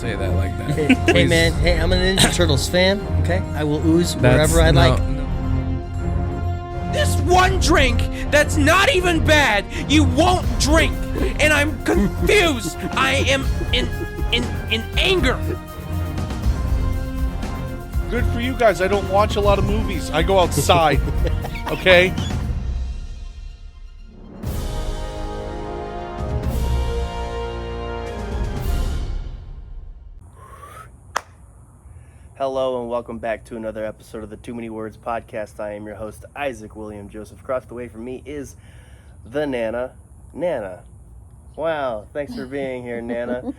say that like that. Hey man, hey, I'm a Ninja Turtles fan, okay? I will ooze wherever I like. This one drink that's not even bad, you won't drink. And I'm confused. I am in anger. Good for you guys. I don't watch a lot of movies. I go outside. Okay? Hello and welcome back to another episode of the Too Many Words podcast. I am your host, Isaac William Joseph. Across the way from me is the Nana. Nana. Wow, thanks for being here, Nana.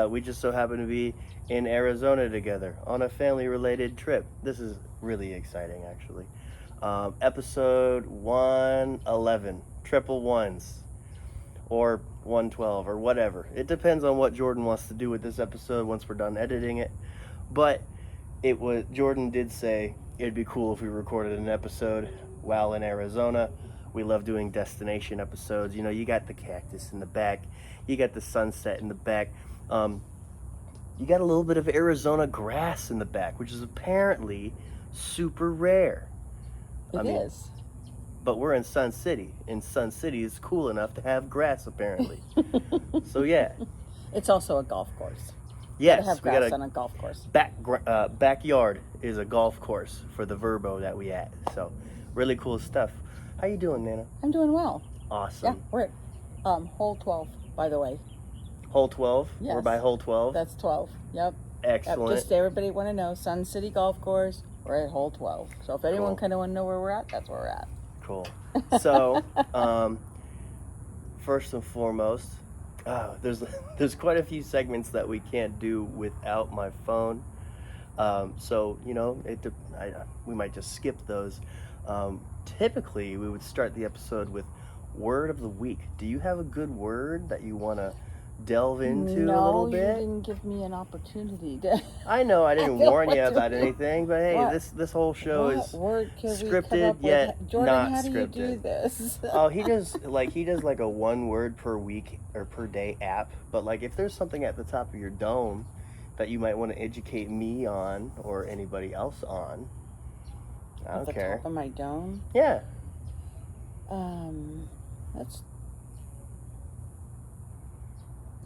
We just so happen to be in Arizona together on a family-related trip. This is really exciting, actually. Episode 111, triple ones, or 112, or whatever. It depends on what Jordan wants to do with this episode once we're done editing it. But Jordan did say it'd be cool if we recorded an episode while in Arizona. We love doing destination episodes. You know, you got the cactus in the back, you got the sunset in the back, you got a little bit of Arizona grass in the back, which is apparently super rare. It is. But we're in Sun City, and Sun City is cool enough to have grass, apparently. So yeah. It's also a golf course. Yes, have grass on a golf course. Backyard is a golf course for the Verbo that we at. So, really cool stuff. How you doing, Nana? I'm doing well. Awesome. Yeah, we're at hole 12, by the way. Hole 12? Yes. We're by hole 12? That's 12. Yep. Excellent. Just everybody want to know, Sun City Golf Course, we're at hole 12. So if anyone kind of want to know where we're at, that's where we're at. Cool. So, first and foremost, there's quite a few segments that we can't do without my phone. So, you know, we might just skip those. Typically, we would start the episode with word of the week. Do you have a good word that you want to delve into a little bit? No, you didn't give me an opportunity to... I know I didn't warn you about anything, but hey, this whole show is scripted yet Jordan, not how scripted. do you do this? Oh, he does like a one word per week or per day app. But like if there's something at the top of your dome that you might want to educate me on or anybody else on, I don't care. At the top of my dome? Yeah.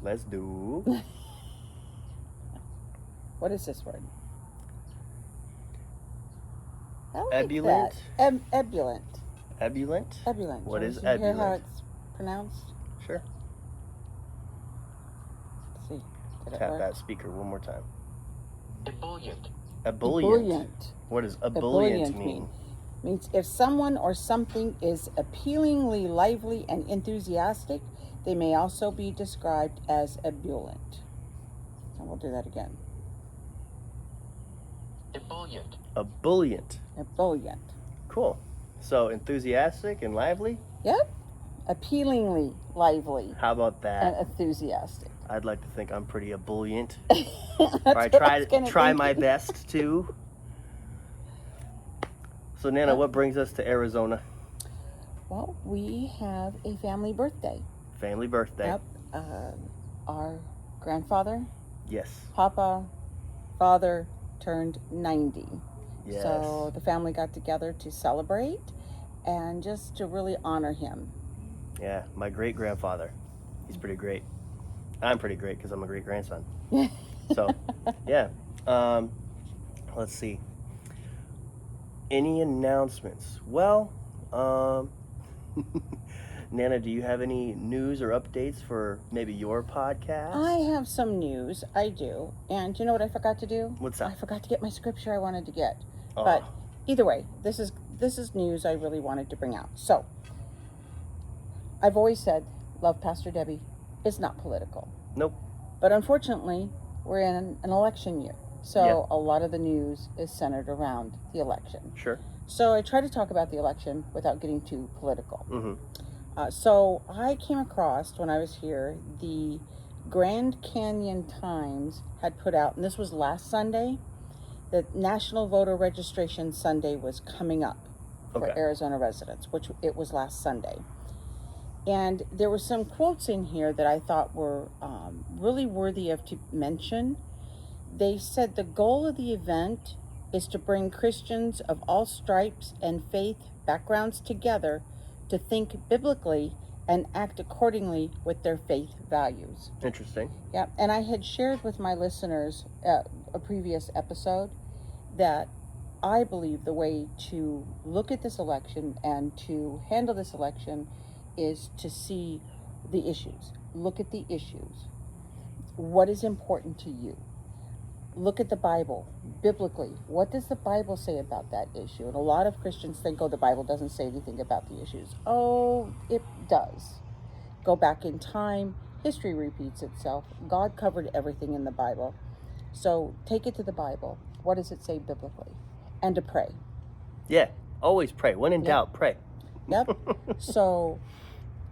Let's do. What is this word? I like Ebullient? that. Ebullient. Ebullient? Ebullient. What is Did you hear how ebullient? it's pronounced? Sure. Let's see. Did it Tap work? that speaker one more time. Ebullient. Ebullient. What does ebullient mean? Means if someone or something is appealingly lively and enthusiastic, they may also be described as ebullient. And we'll do that again. Ebullient. Ebullient. Ebullient. Cool. So enthusiastic and lively? Yep. Appealingly lively How about and that? enthusiastic. I'd like to think I'm pretty ebullient. That's Or I what I was gonna try think. my best to. So Nana, what brings us to Arizona? Well, we have a family birthday. Family birthday. Yep. Our grandfather, Yes. father turned 90. Yes. So the family got together to celebrate and just to really honor him. Yeah, my great grandfather. He's pretty great. I'm pretty great because I'm a great grandson. So, yeah. Let's see. Any announcements? Well, Nana, do you have any news or updates for maybe your podcast? I have some news. I do. And you know what I forgot to do? What's that? I forgot to get my scripture I wanted to get. Oh. But either way, this is news I really wanted to bring out. So, I've always said, love Pastor Debbie. It's not political. Nope. But unfortunately, we're in an election year. So Yeah. a lot of the news is centered around the election. Sure. So I try to talk about the election without getting too political. Mm-hmm. So I came across, when I was here, the Grand Canyon Times had put out, and this was last Sunday, that National Voter Registration Sunday was coming up for Okay. Arizona residents, which it was last Sunday. And there were some quotes in here that I thought were really worthy of to mention. They said the goal of the event is to bring Christians of all stripes and faith backgrounds together to think biblically and act accordingly with their faith values. Interesting. Yeah, and I had shared with my listeners a previous episode that I believe the way to look at this election and to handle this election is to see the issues. Look at the issues. What is important to you? Look at the Bible, biblically. What does the Bible say about that issue? And a lot of Christians think, oh, the Bible doesn't say anything about the issues. Oh, it does. Go back in time. History repeats itself. God covered everything in the Bible. So take it to the Bible. What does it say biblically? And to pray. Yeah, always pray. When in doubt, pray. Yep. So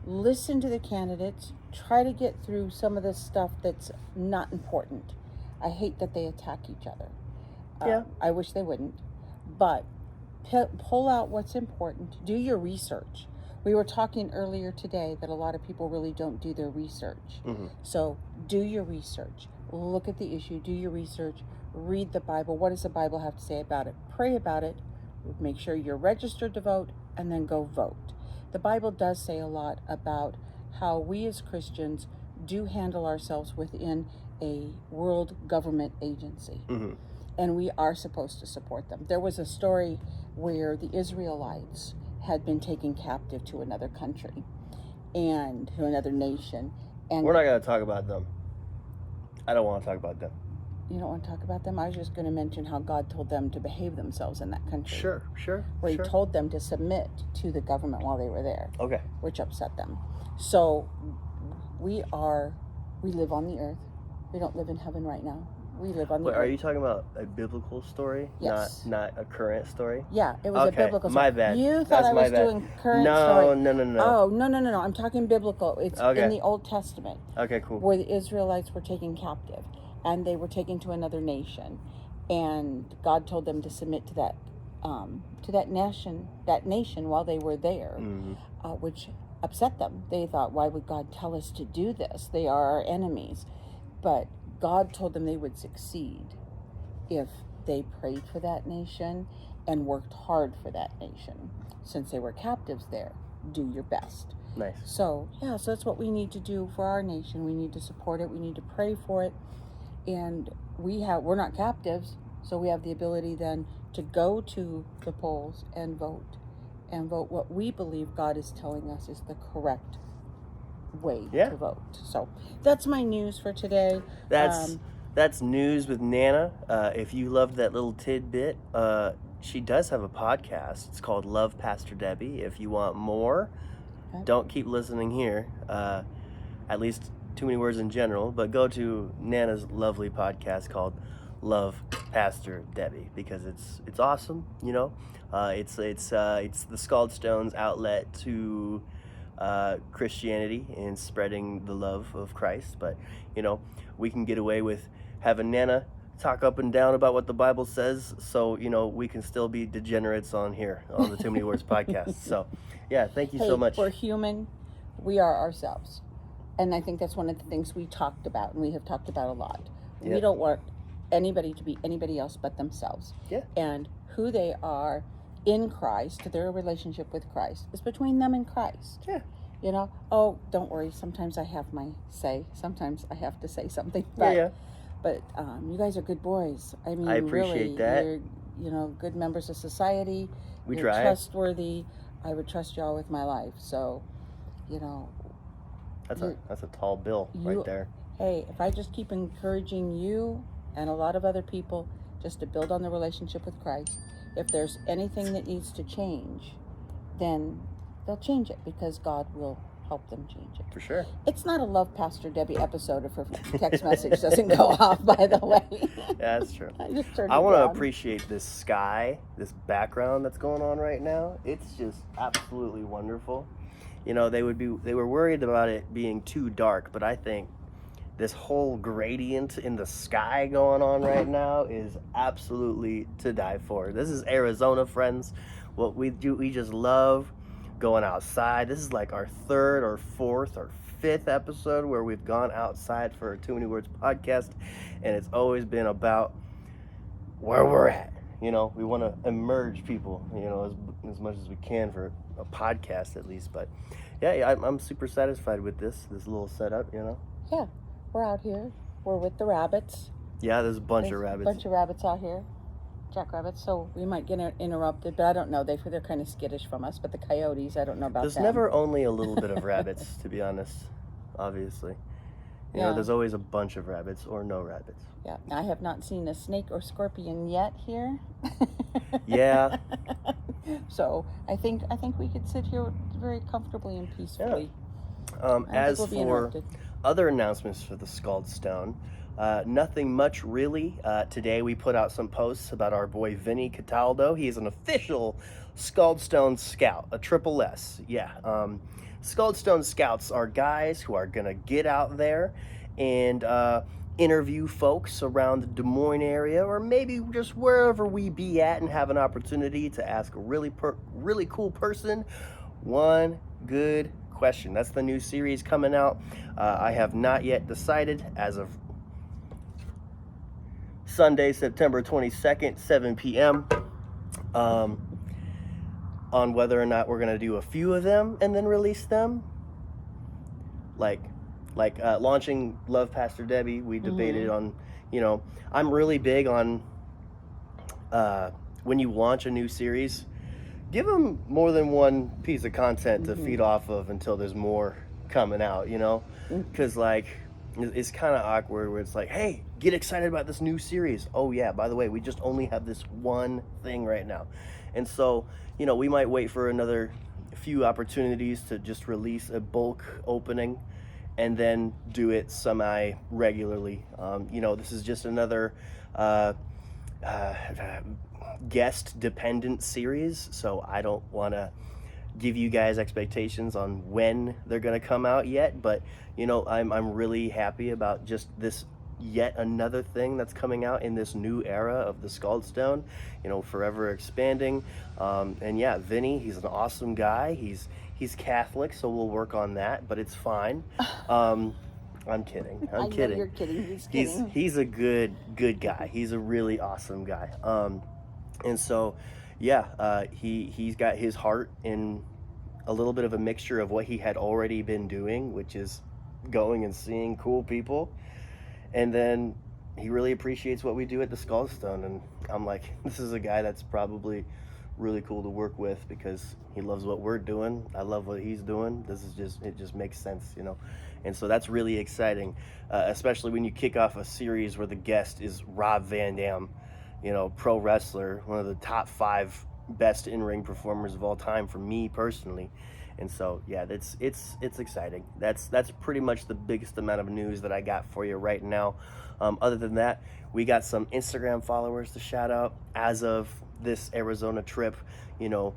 listen to the candidates. Try to get through some of the stuff that's not important. I hate that they attack each other. Yeah. I wish they wouldn't. But pull out what's important. Do your research. We were talking earlier today that a lot of people really don't do their research. Mm-hmm. So do your research. Look at the issue. Do your research. Read the Bible. What does the Bible have to say about it? Pray about it. Make sure you're registered to vote, and then go vote. The Bible does say a lot about how we as Christians do handle ourselves within a world government agency. Mm-hmm. And we are supposed to support them. There was a story where the Israelites had been taken captive to another country and to another nation. And We're not going to talk about them. I don't want to talk about them. you don't want to talk about them? I was just going to mention how God told them to behave themselves in that country. Sure. Where he told them to submit to the government while they were there. Okay. Which upset them. So we live on the earth. We don't live in heaven right now. We live on the earth. Are you talking about a biblical story? Yes. Not a current story? Yeah, it was a biblical story. My bad. You thought That's I my was bad. doing current story. No. Oh, no. I'm talking biblical. It's Okay. in the Old Testament. Okay, cool. Where the Israelites were taken captive. And they were taken to another nation. And God told them to submit to that nation while they were there. Mm-hmm. Which upset them. They thought, why would God tell us to do this? They are our enemies. But God told them they would succeed if they prayed for that nation and worked hard for that nation. Since they were captives there, do your best. Nice. So that's what we need to do for our nation. We need to support it. We need to pray for it. And we're not captives, so we have the ability then to go to the polls and vote what we believe God is telling us is the correct way to vote. So that's my news for today. That's news with Nana. If you loved that little tidbit, she does have a podcast. It's called Love Pastor Debbie. If you want more, don't keep listening here. At least Too Many Words in general, but go to Nana's lovely podcast called Love Pastor Debbie, because it's awesome. You know, it's the Scald Stones outlet to Christianity and spreading the love of Christ. But you know, we can get away with having Nana talk up and down about what the Bible says, so you know we can still be degenerates on here on the Too Many Words podcast. So yeah, thank you so much. We're human. We are ourselves. And I think that's one of the things we talked about, and we have talked about a lot. Yeah. We don't want anybody to be anybody else but themselves. Yeah. And who they are in Christ, their relationship with Christ, is between them and Christ. Yeah. You know, oh, don't worry. Sometimes I have my say. Sometimes I have to say something. But, Yeah. But you guys are good boys. I mean, I appreciate really, that. You're, good members of society. We you're try. trustworthy. I would trust y'all with my life. So, That's a tall bill right there. Hey, if I just keep encouraging you and a lot of other people just to build on the relationship with Christ, if there's anything that needs to change, then they'll change it because God will help them change it. For sure. It's not a Love Pastor Debbie episode if her text message doesn't go off, by the way. Yeah, that's true. I just turned I it want to down. appreciate this sky, this background that's going on right now. It's just absolutely wonderful. You know, they were worried about it being too dark, but I think this whole gradient in the sky going on right now is absolutely to die for. This is Arizona, friends. What we do, we just love going outside. This is like our third or fourth or fifth episode where we've gone outside for a Too Many Words podcast, and it's always been about where we're at. You know, we want to emerge people, you know, as much as we can for a podcast at least. But yeah, I'm super satisfied with this little setup, you know. Yeah, we're out here. We're with the rabbits. Yeah, there's a bunch of There's rabbits. A bunch of rabbits out here. Jackrabbits, so we might get interrupted, but I don't know. They're kind of skittish from us, but the coyotes, I don't know about There's them. never only a little bit of rabbits, to be honest, obviously. You know, there's always a bunch of rabbits or no rabbits. Yeah, I have not seen a snake or scorpion yet here. Yeah. So I think we could sit here very comfortably and peacefully. As for other announcements for the Scald Stone, nothing much really. Today we put out some posts about our boy Vinny Cataldo. He's an official Scald Stone Scout, a triple S. Yeah. Scald Stone Scouts are guys who are gonna get out there and interview folks around the Des Moines area, or maybe just wherever we be at, and have an opportunity to ask a really cool person one good question. That's the new series coming out. I have not yet decided, as of Sunday, September 22nd, 7 p.m., on whether or not we're going to do a few of them and then release them. Like launching Love Pastor Debbie, we debated on, you know, I'm really big on when you launch a new series, give them more than one piece of content to feed off of until there's more coming out, you know? Because, like, it's kind of awkward where it's like, hey, get excited about this new series. Oh, yeah, by the way, we just only have this one thing right now. And so, you know, we might wait for another few opportunities to just release a bulk opening and then do it semi-regularly. You know, this is just another guest-dependent series, so I don't want to give you guys expectations on when they're going to come out yet, but, you know, I'm really happy about just this yet another thing that's coming out in this new era of the Scald Stone, you know, forever expanding. And yeah, Vinny, he's an awesome guy. He's Catholic, so we'll work on that, but it's fine. I'm kidding. I'm kidding. Know you're kidding. He's kidding. He's a good guy. He's a really awesome guy. And so, yeah, he's got his heart in a little bit of a mixture of what he had already been doing, which is going and seeing cool people. And then he really appreciates what we do at the Scald Stone. And I'm like, this is a guy that's probably really cool to work with because he loves what we're doing. I love what he's doing. It just makes sense, you know? And so that's really exciting, especially when you kick off a series where the guest is Rob Van Dam, you know, pro wrestler, one of the top 5 best in-ring performers of all time for me personally. And so, yeah, it's exciting. That's pretty much the biggest amount of news that I got for you right now. Other than that, we got some Instagram followers to shout out. As of this Arizona trip, you know,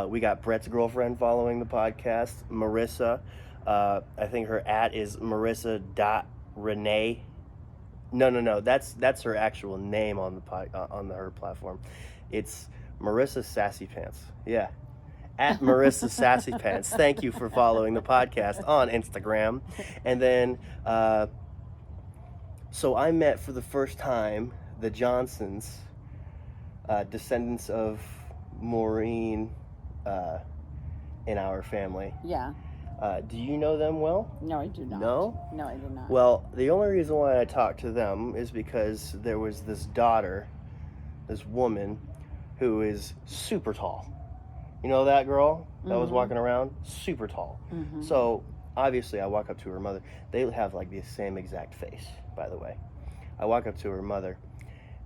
we got Brett's girlfriend following the podcast, Marissa. I think her @ is marissa.renee. No, that's her actual name on the her platform. It's Marissa Sassy Pants. Yeah. At Marissa Sassy Pants. Thank you for following the podcast on Instagram. And then, so I met for the first time the Johnsons, descendants of Maureen in our family. Yeah. Do you know them well? No, I do not. No? No, I do not. Well, the only reason why I talked to them is because there was this daughter, this woman, who is super tall. You know that girl that was walking around? Super tall. So, obviously, I walk up to her mother. They have, like, the same exact face, by the way. I walk up to her mother,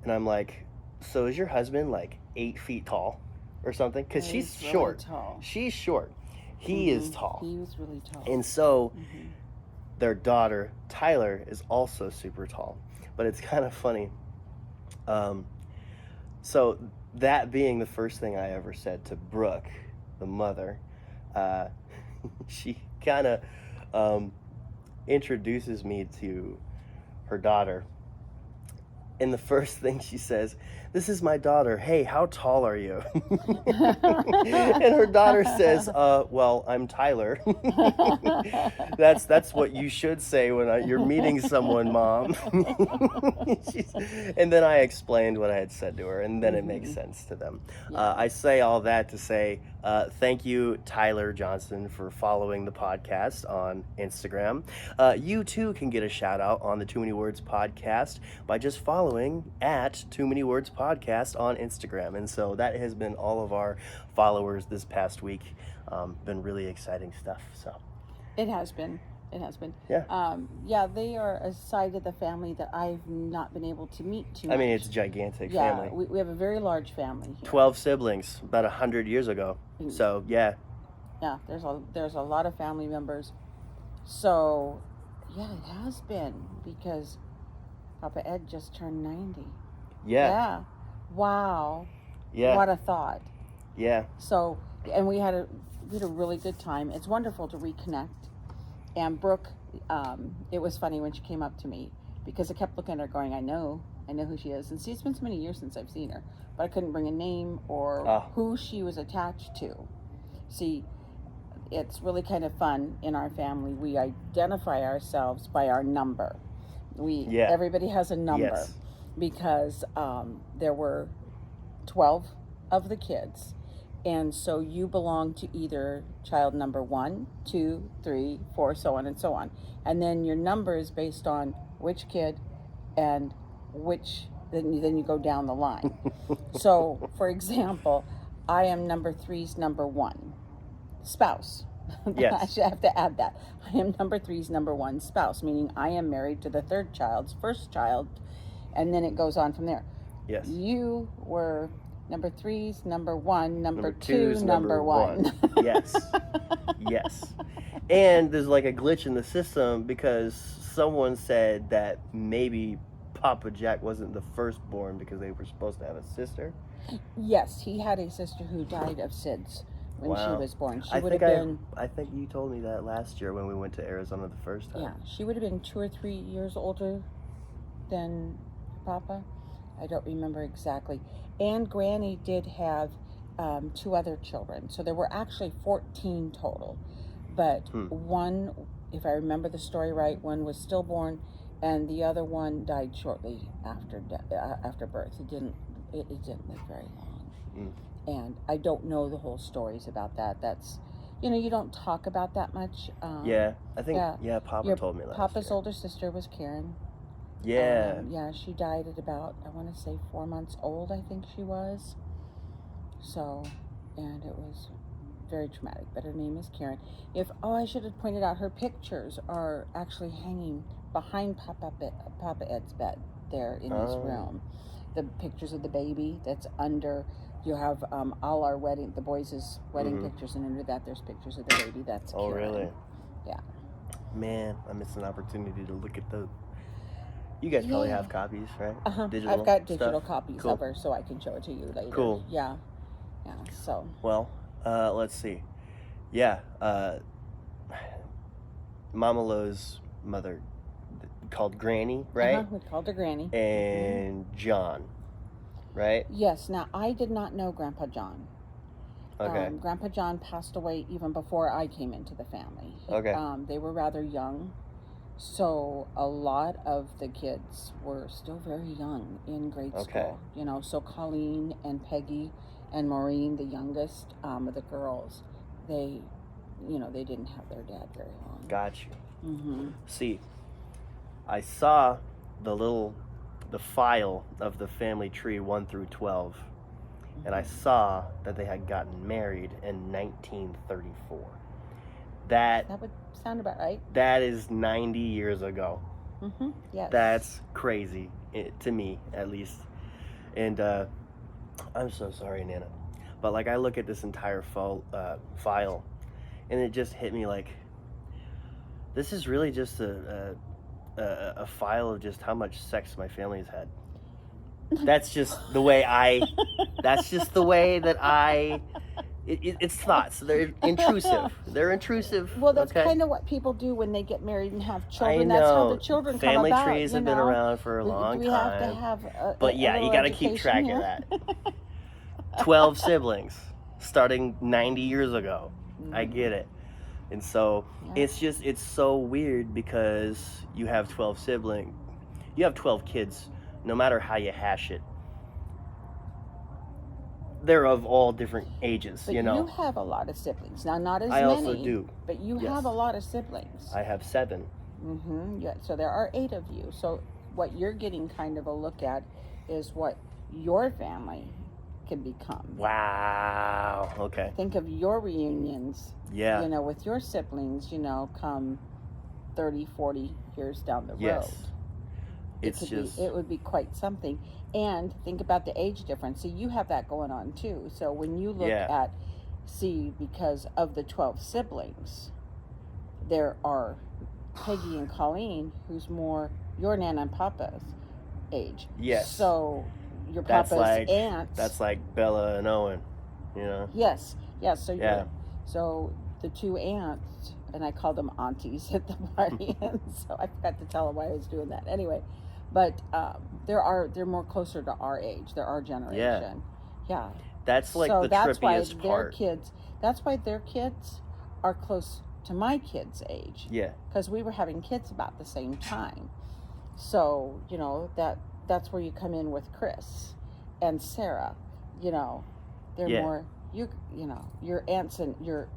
and I'm like, so is your husband, like, 8 feet tall or something? Because she's really short. tall. She's short. He is tall. He was really tall. And so, their daughter, Tyler, is also super tall. But it's kind of funny. So, that being the first thing I ever said to Brooke, the mother, she kind of introduces me to her daughter. And the first thing she says, "This is my daughter. Hey, how tall are you?" And her daughter says, "Well, I'm Tyler." That's what you should say when you're meeting someone, Mom. And then I explained what I had said to her, and then it makes sense to them. I say all that to say thank you, Tyler Johnson, for following the podcast on Instagram. You too can get a shout out on the Too Many Words podcast by just following at Too Many Words podcast on Instagram. And so that has been all of our followers this past week. Been really exciting stuff. So It has been. Yeah. Yeah, they are a side of the family that I've not been able to meet too much. I mean, it's a gigantic yeah, family. we have a very large family here. 12 siblings, about 100 years ago. So yeah. Yeah, there's a lot of family members. So, yeah, it has been because Papa Ed just turned 90. Yeah. Wow. Yeah. What a thought. Yeah. So, and we had a really good time. It's wonderful to reconnect. And Brooke, it was funny when she came up to me because I kept looking at her going, I know who she is. And see, it's been so many years since I've seen her, but I couldn't bring a name or who she was attached to. See, it's really kind of fun in our family. We identify ourselves by our number. Everybody has a number because there were 12 of the kids. And so you belong to either child number 1, 2, 3, 4, so on and so on. And then your number is based on which kid and then you go down the line. So, for example, I am number 3's number 1 spouse. Yes. I should have to add that. I am number 3's number 1 spouse, meaning I am married to the third child's first child, and then it goes on from there. Yes. You were number 3's number 1, number 2's number 1. Yes. Yes. And there's like a glitch in the system because someone said that maybe Papa Jack wasn't the firstborn because they were supposed to have a sister. Yes, he had a sister who died of SIDS when she was born. I think you told me that last year when we went to Arizona the first time. Yeah, she would have been 2 or 3 years older than Papa. I don't remember exactly. And Granny did have 2 other children. So there were actually 14 total. But one, if I remember the story right, one was stillborn, and the other one died shortly after birth. It didn't live very long. And I don't know the whole stories about that. That's, you don't talk about that much. I think Papa told me last Papa's year. older sister was Karen. Yeah. She died at about, I want to say 4 months old, I think she was. So, and it was very traumatic, but her name is Karen. I should have pointed out, her pictures are actually hanging behind Papa Ed's bed there in his room. The pictures of the baby that's under, you have all our the boys' wedding pictures, and under that there's pictures of the baby. That's Karen. Really? Yeah. Man, I missed an opportunity to look at those. You guys probably have copies, right? Digital I've got digital stuff? copies Cool. of her, so I can show it to you later. Cool. Yeah. So. Well, let's see. Yeah, Mama Lo's mother called Granny, right? We called her Granny. And John, right? Yes. Now, I did not know Grandpa John. Okay. Grandpa John passed away even before I came into the family. Okay. They were rather young. So a lot of the kids were still very young in grade school. So Colleen and Peggy and Maureen, the youngest of the girls, they didn't have their dad very long. Got you. See, I saw the file of the family tree 1 through 12, and I saw that they had gotten married in 1934. That would sound about right. That is 90 years ago. Yes. That's crazy, to me at least. And I'm so sorry, Nana. But I look at this entire file, and it just hit me like, this is really just a file of just how much sex my family's had. That's just the way that I It's thoughts. They're intrusive. They're intrusive. Well, that's okay? kind of what people do when they get married and have I children. know. That's how the children Family come about. trees have been around for a long we time. have to have But yeah, you got to keep track of that. 12 siblings starting 90 years ago. I get it. And so it's so weird because you have 12 siblings. You have 12 kids, no matter how you hash it. They're of all different ages, But you know. you have a lot of siblings. Now, not as I many. also do. But you Yes. have a lot of siblings. I have 7. Yeah, so there are 8 of you. So what you're getting kind of a look at is what your family can become. Wow. Okay. Think of your reunions, Yeah. you know, with your siblings, you know, come 30, 40 years down the road. Yes. It's it just would be quite something. And think about the age difference. See, you have that going on too. So when you look at, because of the 12 siblings, there are Peggy and Colleen, who's more your Nana and Papa's age. Yes. So your That's Papa's like- aunts. that's like Bella and Owen, you know. Yes. So Yeah. so the 2 aunts, and I called them aunties at the party, and so I forgot to tell them why I was doing that. Anyway, but they're more closer to our age. They're our generation. Yeah. That's like so the that's why trippiest their part. kids. That's why their kids are close to my kids' age. Yeah. Because we were having kids about the same time. So you know that's where you come in with Chris and Sarah. You know, they're more you know your aunts and your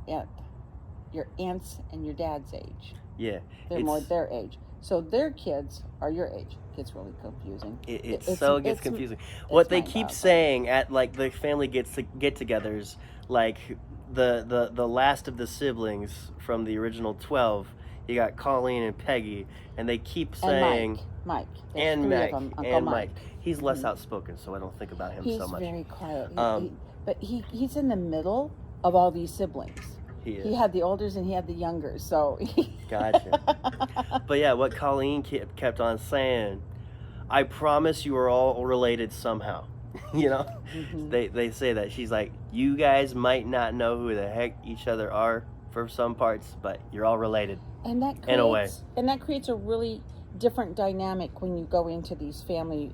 aunts and your dad's age. Yeah. They're more their age. So their kids are your age. It's really confusing. It gets confusing. It's What they keep mind-boggling. saying at like the family get-togethers, like the last of the siblings from the original 12, you got Colleen and Peggy, and they keep saying Mike. There's and 3 Mike of them. Uncle and Mike. Mike. He's less outspoken, so I don't think about him He's so much. very quiet. But he's in the middle of all these siblings. He is. He had the olders and he had the youngers, so. Gotcha. But yeah, what Colleen kept on saying, I promise you are all related somehow. You know, they say that. She's like, you guys might not know who the heck each other are for some parts, but you're all related. And that creates, in a way. And that creates a really different dynamic when you go into these family.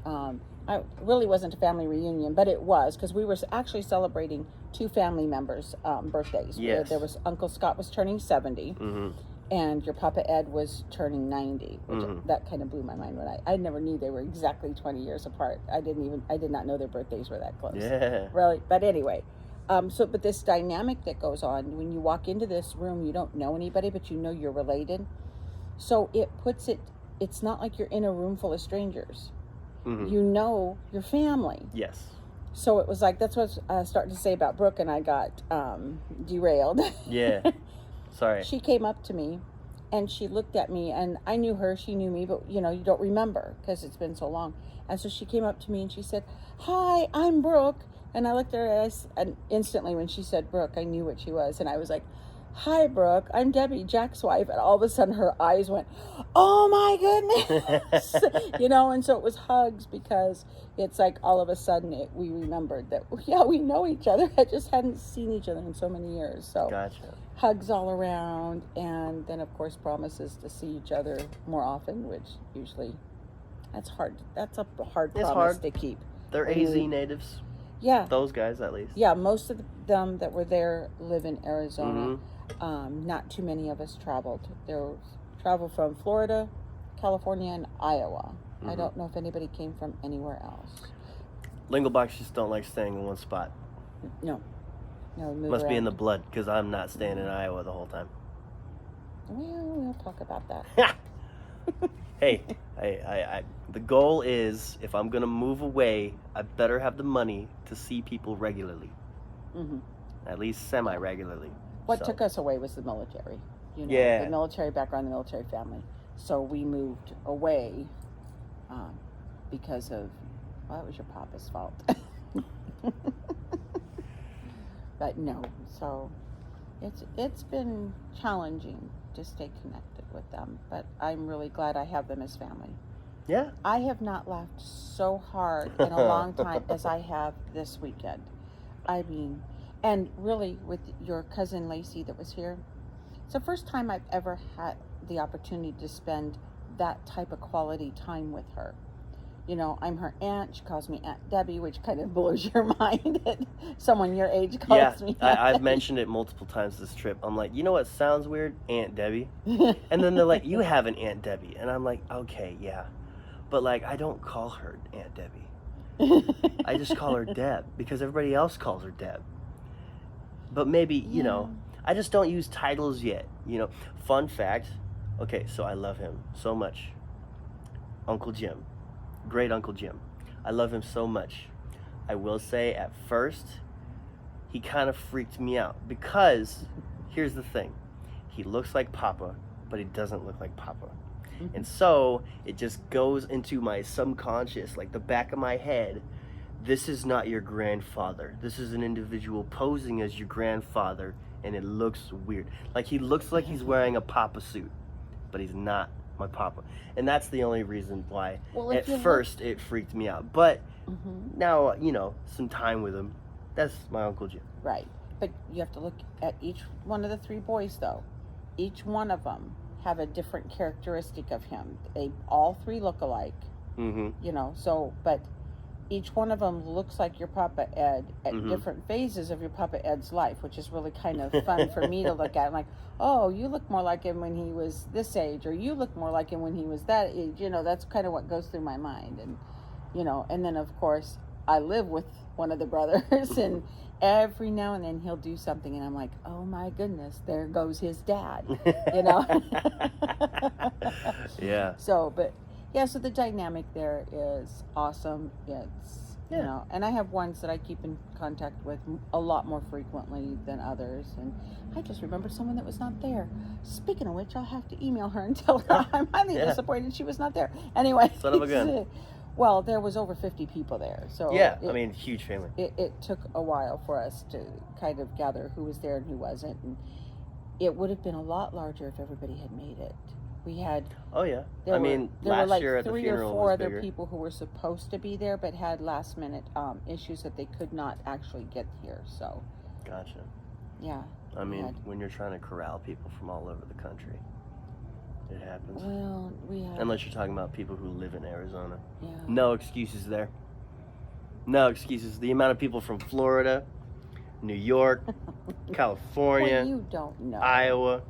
It really wasn't a family reunion, but it was, because we were actually celebrating 2 family members' birthdays. Yes. There was Uncle Scott was turning 70, and your Papa Ed was turning 90, which that kind of blew my mind when I never knew they were exactly 20 years apart. I did not know their birthdays were that close. Yeah. Really, but anyway. But this dynamic that goes on when you walk into this room, you don't know anybody, but you know you're related. So it's not like you're in a room full of strangers. You know your family. Yes. So it was like, that's what I was starting to say about Brooke, and I got derailed. Yeah. Sorry. She came up to me and she looked at me, and I knew her, she knew me, but you know, you don't remember because it's been so long. And so she came up to me and she said, "Hi, I'm Brooke." And I looked at her, and instantly when she said Brooke, I knew what she was. And I was like, "Hi, Brooke, I'm Debbie, Jack's wife." And all of a sudden her eyes went, "Oh my goodness." You know, and so it was hugs, because it's like all of a sudden we remembered that, yeah, we know each other. I just hadn't seen each other in so many years. So Gotcha. hugs all around. And then, of course, promises to see each other more often, which usually that's hard. That's a hard It's promise hard. to keep. They're AZ natives. Yeah. Those guys, at least. Yeah, most of them that were there live in Arizona. Not too many of us traveled. There was travel from Florida, California, and Iowa. I don't know if anybody came from anywhere else. Linglebachs just don't like staying in one spot. No, we move Must be in the around. blood, because I'm not staying in Iowa the whole time. Well, we'll talk about that. Hey, I the goal is, if I'm gonna move away, I better have the money to see people regularly. At least semi-regularly. What So, took us away was the military. You know, Yeah. the military background, the military family. So we moved away because of, well, it was your papa's fault. But no, so it's been challenging to stay connected with them, but I'm really glad I have them as family. Yeah. I have not laughed so hard in a long time as I have this weekend. I mean, And really, with your cousin Lacey that was here, it's the first time I've ever had the opportunity to spend that type of quality time with her. You know, I'm her aunt. She calls me Aunt Debbie, which kind of blows your mind that someone your age calls me Aunt I've Debbie. mentioned it multiple times this trip. I'm like, you know what sounds weird? Aunt Debbie. And then they're like, you have an Aunt Debbie. And I'm like, okay, yeah. But like, I don't call her Aunt Debbie. I just call her Deb because everybody else calls her Deb. But maybe, you know, I just don't use titles yet. You know, fun fact. Okay, so I love him so much. Uncle Jim. Great Uncle Jim. I love him so much. I will say at first, he kind of freaked me out because here's the thing. He looks like Papa, but he doesn't look like Papa. And so it just goes into my subconscious, like the back of my head. This is not your grandfather. This is an individual posing as your grandfather, and it looks weird. Like he looks like he's wearing a Papa suit, but he's not my Papa. And that's the only reason why at first it freaked me out. But now, you know, some time with him, that's my Uncle Jim. Right. But you have to look at each one of the three boys, though. Each one of them have a different characteristic of him. They all three look alike. You know, so, but each one of them looks like your Papa Ed at different phases of your Papa Ed's life, which is really kind of fun for me to look at. I'm like, oh, you look more like him when he was this age, or you look more like him when he was that age. You know, that's kind of what goes through my mind. And, you know, and then of course I live with one of the brothers, and every now and then he'll do something, and I'm like, oh my goodness, there goes his dad, you know? Yeah. So, but yeah, so the dynamic there is awesome. It's, you know, and I have ones that I keep in contact with a lot more frequently than others. And I just remembered someone that was not there. Speaking of which, I'll have to email her and tell her I'm highly disappointed she was not there. Anyway. Son of a gun. Well, there was over 50 people there. So yeah, I mean, huge family. It took a while for us to kind of gather who was there and who wasn't. And it would have been a lot larger if everybody had made it. We had. Oh yeah. There were like year at the 3 funeral or 4 was other bigger. people who were supposed to be there, but had last minute issues that they could not actually get here. So. Gotcha. Yeah. I mean, when you're trying to corral people from all over the country, it happens. Well, we had. Unless you're talking about people who live in Arizona. Yeah. No excuses there. No excuses. The amount of people from Florida, New York, California, Well, you don't know. Iowa.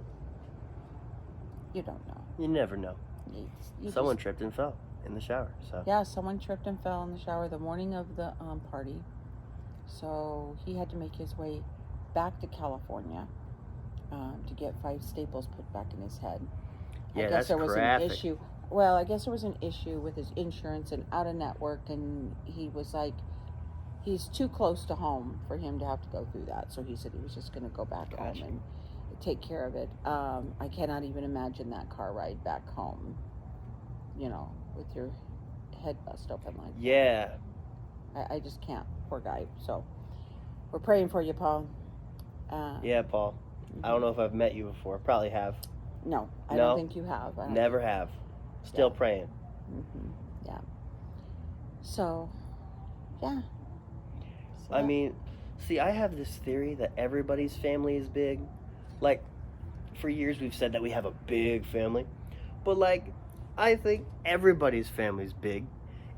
You don't know. You never know. You Someone just- tripped and fell in the shower. So. Yeah, someone tripped and fell in the shower the morning of the party. So he had to make his way back to California to get 5 staples put back in his head. Yeah, I guess that's there was graphic. an issue. Well, I guess there was an issue with his insurance and out of network, and he was like, he's too close to home for him to have to go through that. So he said he was just going to go back home and take care of it. I cannot even imagine that car ride back home, you know, with your head bust open like that. Yeah. I just can't. Poor guy. So we're praying for you, Paul. Yeah, Paul. I don't know if I've met you before. Probably have. No, I No? don't think you have. I don't Never have. Still Yeah. praying. Yeah. So, yeah. So I mean, see, I have this theory that everybody's family is big. Like, for years we've said that we have a big family. But, like, I think everybody's family's big.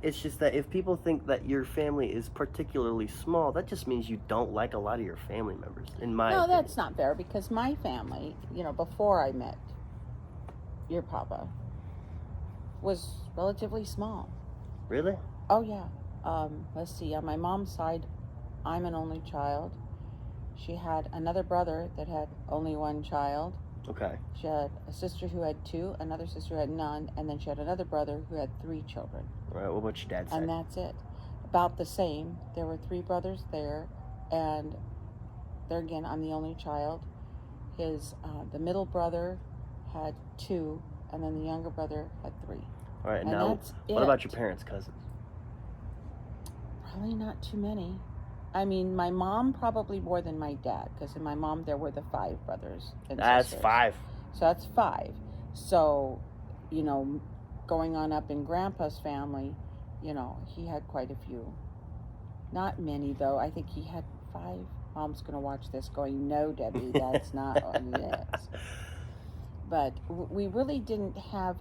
It's just that if people think that your family is particularly small, that just means you don't like a lot of your family members, in my no, opinion. that's not fair because my family, you know, before I met your papa, was relatively small. Really? Oh, yeah. Let's see. On my mom's side, I'm an only child. She had another brother that had only 1 child. Okay. She had a sister who had 2, another sister who had none, and then she had another brother who had 3 children. All right, what about your dad's side? And that's it. About the same. There were 3 brothers there, and there again, I'm the only child. His the middle brother had 2, and then the younger brother had 3. All right, and now, that's what about it. your parents' cousins? Probably not too many. I mean, my mom probably more than my dad, because in my mom there were the 5 brothers and That's sisters. 5. So that's 5. So, you know, going on up in Grandpa's family, you know, he had quite a few. Not many, though. I think he had 5 Mom's going to watch this going, no, Debbie, that's not what it is. But we really didn't have,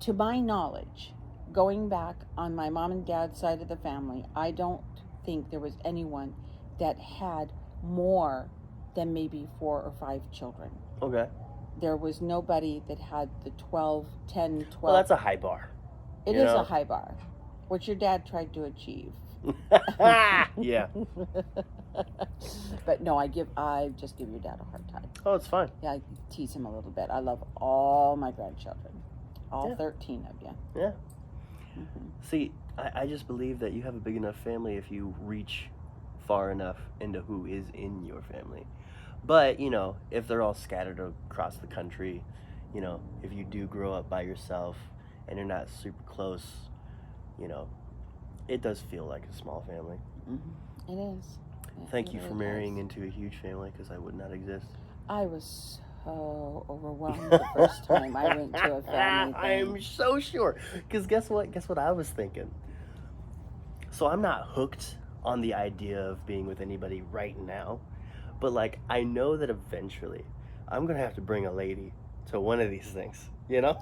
to my knowledge, going back on my mom and dad's side of the family, I don't think there was anyone that had more than maybe 4 or 5 children. Okay. There was nobody that had the 10, 12. Well, that's a high bar. It is a high bar, which your dad tried to achieve. Yeah. But no, I just give your dad a hard time. Oh, it's fine. Yeah, I tease him a little bit. I love all my grandchildren, all 13 of you. Yeah. Mm-hmm. See, I just believe that you have a big enough family if you reach far enough into who is in your family. But, you know, if they're all scattered across the country, you know, if you do grow up by yourself and you're not super close, you know, it does feel like a small family. Mm-hmm. It is. Thank you for marrying into a huge family, because I would not exist. I was so overwhelmed the first time I went to a family thing. I'm so sure. Because guess what? Guess what I was thinking? So I'm not hooked on the idea of being with anybody right now. But, like, I know that eventually I'm going to have to bring a lady to one of these things, you know?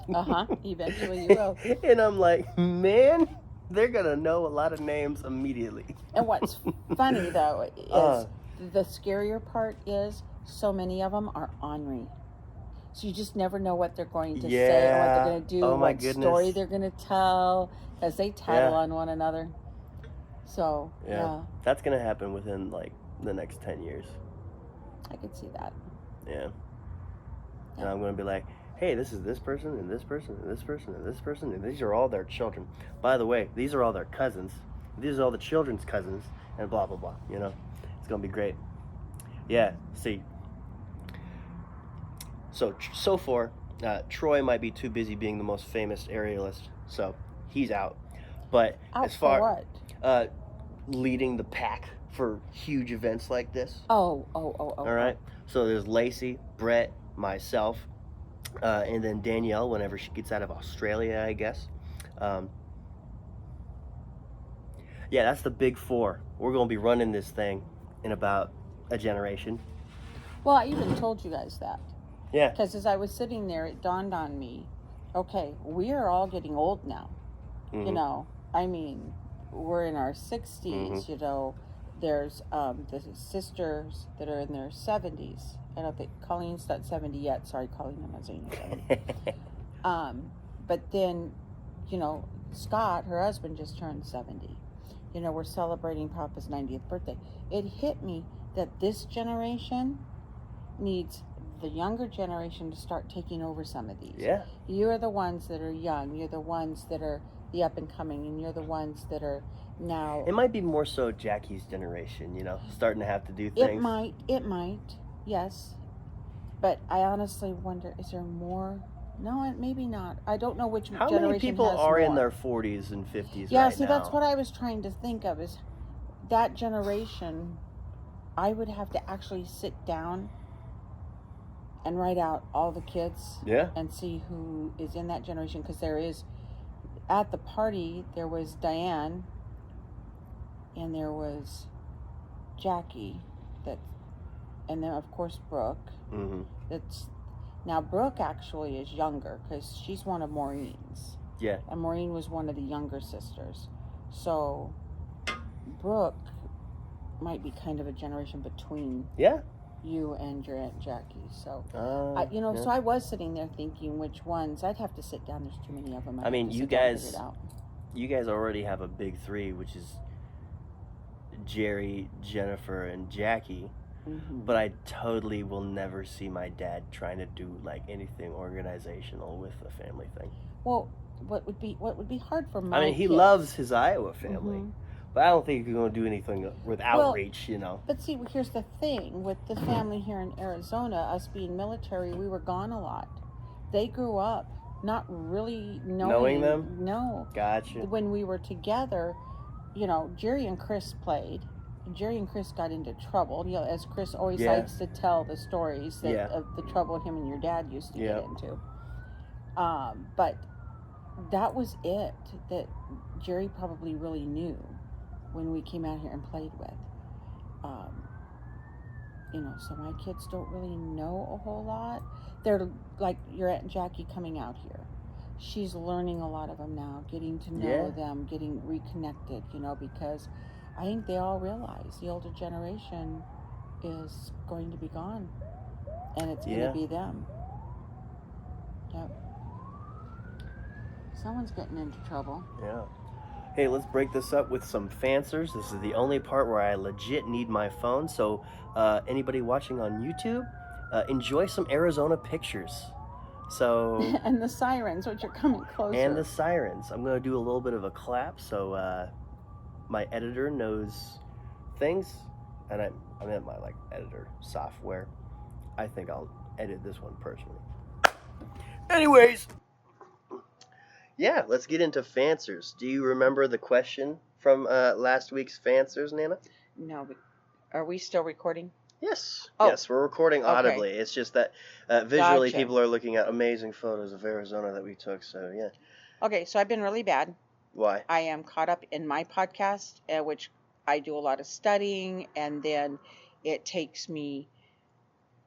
Eventually you will. And I'm like, man, they're going to know a lot of names immediately. And what's funny, though, is the scarier part is so many of them are ornery. So you just never know what they're going to say or what they're going to do, what story they're going to tell, as they tattle on one another. So, yeah. That's going to happen within, like, the next 10 years. I could see that. Yeah. And I'm going to be like, hey, this is this person, and this person, and this person, and this person, and these are all their children. By the way, these are all their cousins. These are all the children's cousins, and blah, blah, blah, you know? It's going to be great. Yeah, see. So far, Troy might be too busy being the most famous aerialist, so he's out. But as far... For what? Leading the pack for huge events like this. Oh. All right. So there's Lacey, Brett, myself, and then Danielle whenever she gets out of Australia, I guess. Yeah, that's the big 4. We're going to be running this thing in about a generation. Well, I even told you guys that. Yeah. Because as I was sitting there, it dawned on me, okay, we are all getting old now. Mm-hmm. You know, I mean, we're in our 60s, Mm-hmm. you know. There's the sisters that are in their 70s. I don't think Colleen's not 70 yet. Sorry, Colleen, I'm not saying you're 70. But then, you know, Scott, her husband, just turned 70. You know, we're celebrating Papa's 90th birthday. It hit me that this generation needs the younger generation to start taking over some of these. Yeah. You're the ones that are young. You're the ones that are the up and coming, and you're the ones that are now. It might be more so Jackie's generation, you know, starting to have to do things. It might, yes. But I honestly wonder, is there more? No, maybe not. I don't know which How generation many people has are more. in their 40s and 50s Yeah, right see, now? that's what I was trying to think of, is that generation, I would have to actually sit down and write out all the kids. Yeah. And see who is in that generation, because there is, at the party, there was Diane, and there was Jackie, and then of course Brooke. Mm-hmm. Now Brooke actually is younger because she's one of Maureen's. Yeah. And Maureen was one of the younger sisters, so Brooke might be kind of a generation between. Yeah. You and your Aunt Jackie. So, yeah. So I was sitting there thinking which ones. I'd have to sit down. There's too many of them. I mean, you guys already have a big 3, which is Jerry, Jennifer, and Jackie. Mm-hmm. But I totally will never see my dad trying to do like anything organizational with a family thing. Well, what would be hard for my I mean, he kids, loves his Iowa family. Mm-hmm. But I don't think he's going to do anything with outreach, you know. But see, here's the thing. With the family here in Arizona, us being military, we were gone a lot. They grew up not really knowing them? No. Gotcha. When we were together, you know, Jerry and Chris played. Jerry and Chris got into trouble, you know, as Chris always likes to tell the stories of the trouble him and your dad used to get into. But that was it that Jerry probably really knew when we came out here and played with. so my kids don't really know a whole lot. They're like your Aunt Jackie coming out here. She's learning a lot of them now, getting to know them, getting reconnected, because I think they all realize the older generation is going to be gone, and it's going to be them. Yep. Someone's getting into trouble. Yeah. Hey, let's break this up with some fansers. This is the only part where I legit need my phone. So anybody watching on YouTube, enjoy some Arizona pictures. So and the sirens, which are coming closer. And the sirens. I'm going to do a little bit of a clap so my editor knows things. And I meant my editor software. I think I'll edit this one personally. Anyways. Yeah, let's get into fansers. Do you remember the question from last week's fansers, Nana? No, but are we still recording? Yes. Oh. Yes, we're recording audibly. Okay. It's just that visually Gotcha. people are looking at amazing photos of Arizona that we took, so yeah. Okay, so I've been really bad. Why? I am caught up in my podcast, which I do a lot of studying, and then it takes me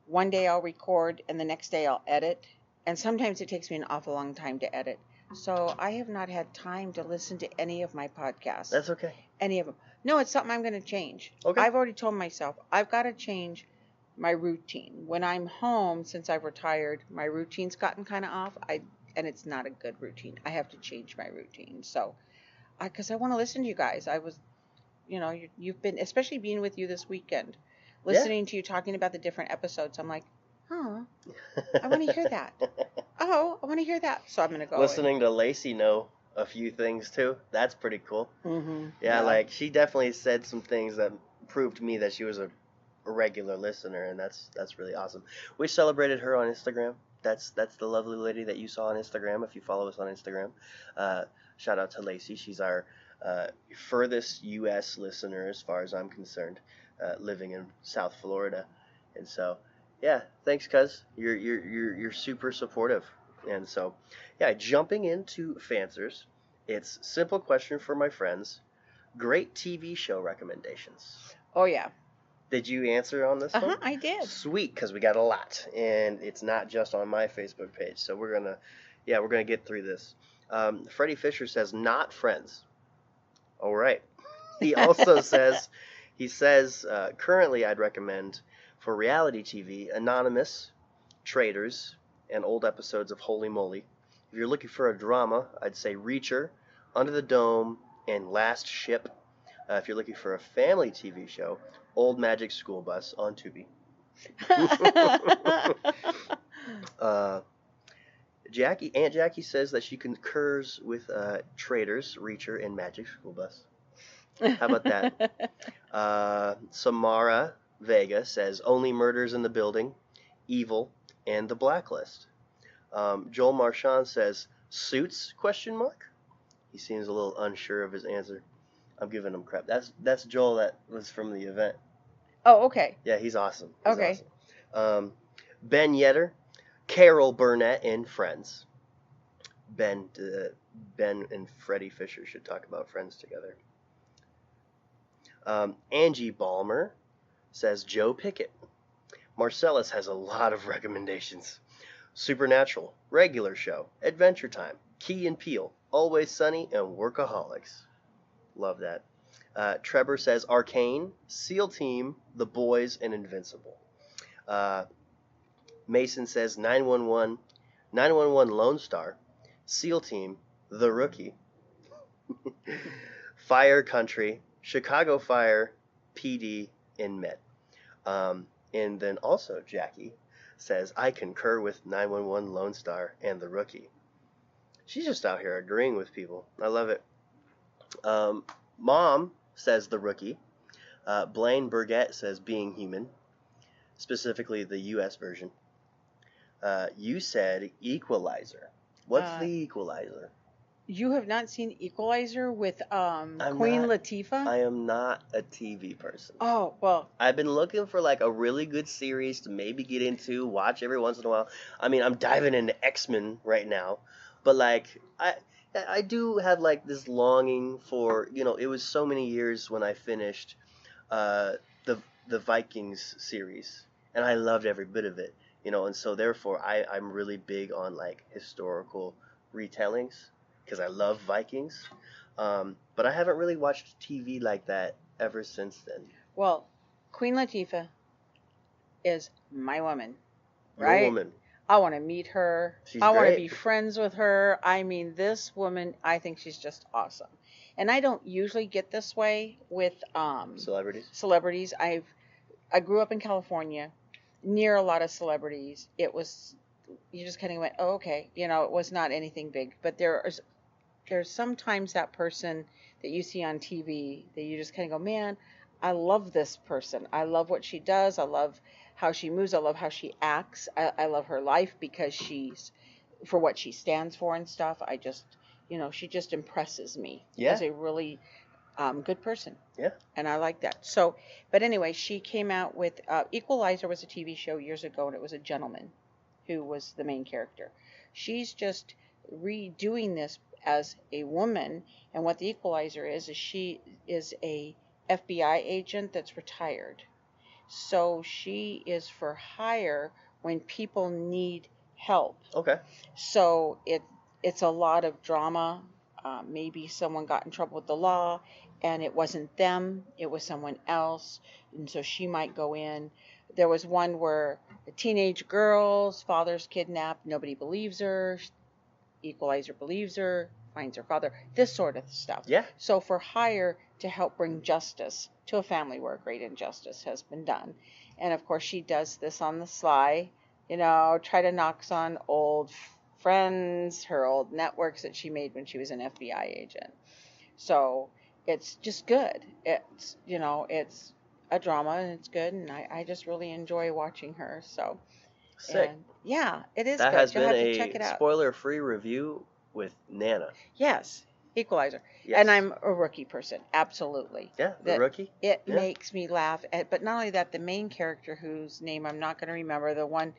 one day I'll record, and the next day I'll edit, and sometimes it takes me an awful long time to edit. So I have not had time to listen to any of my podcasts. That's okay. Any of them. No, it's something I'm going to change. Okay. I've already told myself I've got to change my routine. When I'm home, since I've retired, my routine's gotten kind of off. And it's not a good routine. I have to change my routine. So, because I want to listen to you guys. I was, you've been, especially being with you this weekend, listening to you talking about the different episodes. I'm like, oh, I want to hear that. Oh, I want to hear that. So I'm going to go. Listening to Lacey know a few things too. That's pretty cool. Mm-hmm. Yeah, she definitely said some things that proved to me that she was a regular listener, and that's really awesome. We celebrated her on Instagram. That's the lovely lady that you saw on Instagram. If you follow us on Instagram, shout out to Lacey. She's our furthest U.S. listener as far as I'm concerned, living in South Florida, and so. Yeah, thanks, cuz. You're super supportive. And so, yeah, jumping into fansers, it's simple question for my friends. Great TV show recommendations. Oh, yeah. Did you answer on this one? I did. Sweet, because we got a lot, and it's not just on my Facebook page. So we're gonna get through this. Freddie Fisher says not Friends. All right. He also says currently I'd recommend. For reality TV, Anonymous, Traitors, and old episodes of Holy Moly. If you're looking for a drama, I'd say Reacher, Under the Dome, and Last Ship. If you're looking for a family TV show, Old Magic School Bus on Tubi. Aunt Jackie says that she concurs with Traitors, Reacher, and Magic School Bus. How about that? Samara Vega says Only Murders in the Building, Evil, and The Blacklist. Joel Marchand says Suits? ? He seems a little unsure of his answer. I'm giving him crap. That's Joel that was from the event. Oh, okay. Yeah, he's awesome. Okay. Awesome. Ben Yetter, Carol Burnett, and Friends. Ben and Freddie Fisher should talk about Friends together. Angie Balmer says Joe Pickett. Marcellus has a lot of recommendations. Supernatural, Regular Show, Adventure Time, Key and Peele, Always Sunny, and Workaholics. Love that. Trevor says Arcane, SEAL Team, The Boys, and Invincible. Mason says 911, 911 Lone Star, SEAL Team, The Rookie, Fire Country, Chicago Fire, PD, and Met. And then also Jackie says, I concur with 911 Lone Star and The Rookie. She's just out here agreeing with people. I love it. Mom says The Rookie. Blaine Burgett says Being Human, specifically the U.S. version. You said Equalizer. What's the Equalizer? You have not seen Equalizer with Queen Latifah? I am not a TV person. Oh, well. I've been looking for a really good series to maybe get into, watch every once in a while. I mean, I'm diving into X-Men right now, but I do have this longing for, it was so many years when I finished the the Vikings series, and I loved every bit of it. And so therefore I'm really big on like historical retellings because I love Vikings. But I haven't really watched TV like that ever since then. Well, Queen Latifah is my woman, Your right? woman. I want to meet her. She's I want to great. be friends with her. I mean, this woman, I think she's just awesome. And I don't usually get this way with celebrities. I grew up in California, near a lot of celebrities. It was, you just kind of went, oh, okay. It was not anything big. But there's sometimes that person that you see on TV that you just kind of go, man, I love this person. I love what she does. I love how she moves. I love how she acts. I love her life because she's, for what she stands for and stuff. I just, she just impresses me as a really good person. Yeah. And I like that. So, but anyway, she came out with, Equalizer was a TV show years ago, and it was a gentleman who was the main character. She's just redoing this as a woman, and what the Equalizer is she is a FBI agent that's retired. So she is for hire when people need help. Okay. So it's a lot of drama. Maybe someone got in trouble with the law, and it wasn't them, it was someone else, and so she might go in. There was one where a teenage girl's father's kidnapped, nobody believes her, Equalizer believes her, finds her father, this sort of stuff. Yeah. So for hire to help bring justice to a family where great injustice has been done. And of course she does this on the sly, try to knock on old friends, her old networks that she made when she was an FBI agent. So it's just good. It's, it's a drama and it's good, and I just really enjoy watching her. So Sick. and yeah, it is That good. has You'll been have to check it a out. spoiler-free review with Nana. Yes, Equalizer. Yes. And I'm a rookie person, absolutely. Yeah, the That rookie. It Yeah. makes me laugh. But not only that, the main character, whose name I'm not going to remember, the one.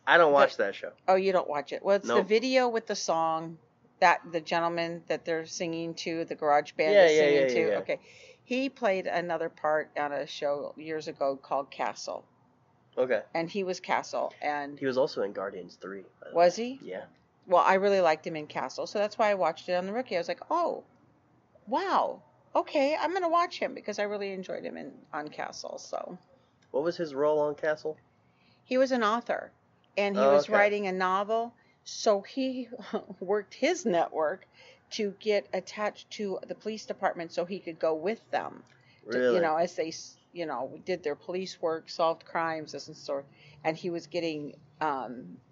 I don't watch that show. Oh, you don't watch it? Well, it's the Nope. video with the song that the gentleman that they're singing to, the garage band Yeah, is yeah, singing yeah, to. yeah. Okay, he played another part on a show years ago called Castle, Okay. and he was Castle, and He was also in Guardians 3. by the was way. he? Yeah. Well, I really liked him in Castle, so that's why I watched it on the Rookie. I was like, oh, wow, okay, I'm gonna watch him because I really enjoyed him on Castle. So What was his role on Castle? he was an author, and he Oh, was okay. writing a novel. So he worked his network to get attached to the police department so he could go with them. Really? As they, did their police work, solved crimes, and sort. And he was getting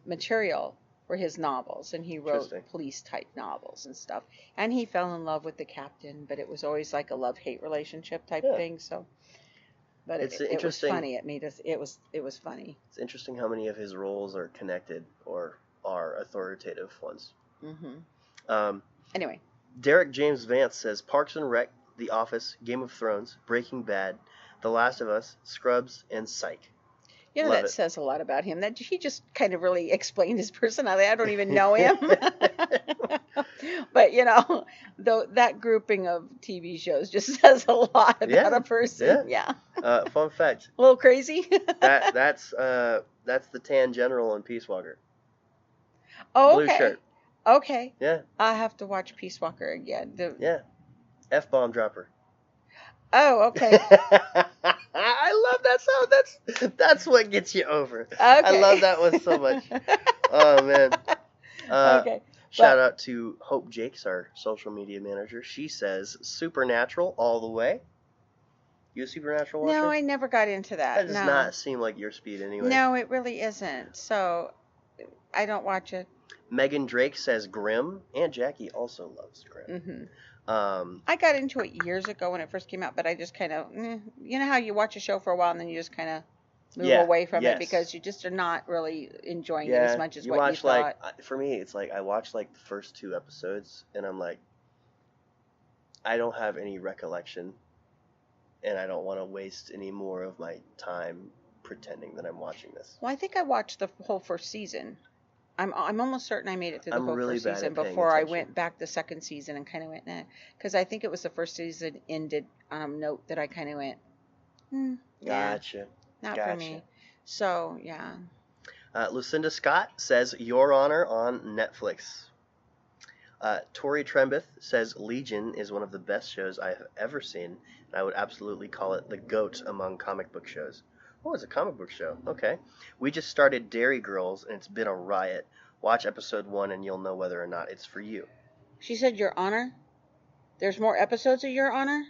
material for his novels, and he wrote Interesting. police type novels and stuff. And he fell in love with the captain, but it was always like a love-hate relationship type Yeah. thing. So, but It's it was interesting. funny. It made us. It was funny. It's interesting how many of his roles are connected or are authoritative ones. Hmm. Anyway, Derek James Vance says Parks and Rec, The Office, Game of Thrones, Breaking Bad, The Last of Us, Scrubs, and Psych. that Love it. says a lot about him. That he just kind of really explained his personality. I don't even know him. But though that grouping of TV shows just says a lot about Yeah, a person. Yeah. Fun fact. A little crazy. That's the tan general in Peace Walker. Oh, Blue okay. shirt. Okay. Yeah, I have to watch Peace Walker again. yeah. F-bomb dropper. Oh, okay. I love that sound. That's what gets you over. I Okay. love that one so much. Oh man. Okay. Shout out to Hope Jakes, our social media manager. She says Supernatural all the way. You a Supernatural watcher? No, I never got into that. That does no. not seem like your speed anyway. No, it really isn't. So I don't watch it. Megan Drake says Grimm, and Jackie also loves Grimm. Hmm. I I got into it years ago when it first came out, but I just kind of, you know how you watch a show for a while and then you just kind of move Yeah, away from yes. it because you just are not really enjoying it yeah, as much as you what you watch thought. for me, it's like I watched like the first 2 episodes, and I'm like, I don't have any recollection, and I don't want to waste any more of my time pretending that I'm watching this. Well, I think I watched the whole first season. I'm almost certain I made it through the I'm whole really first bad season at paying before I attention. went back the second season and kind of went, because I think it was the first season ended on a note that I kind of went, Yeah, Gotcha. not Gotcha. for me. So, yeah. Lucinda Scott says Your Honor on Netflix. Tori Trembeth says Legion is one of the best shows I have ever seen, and I would absolutely call it the GOAT among comic book shows. Oh, it's a comic book show. Okay. We just started Dairy Girls, and it's been a riot. Watch episode 1, and you'll know whether or not it's for you. She said Your Honor? There's more episodes of Your Honor?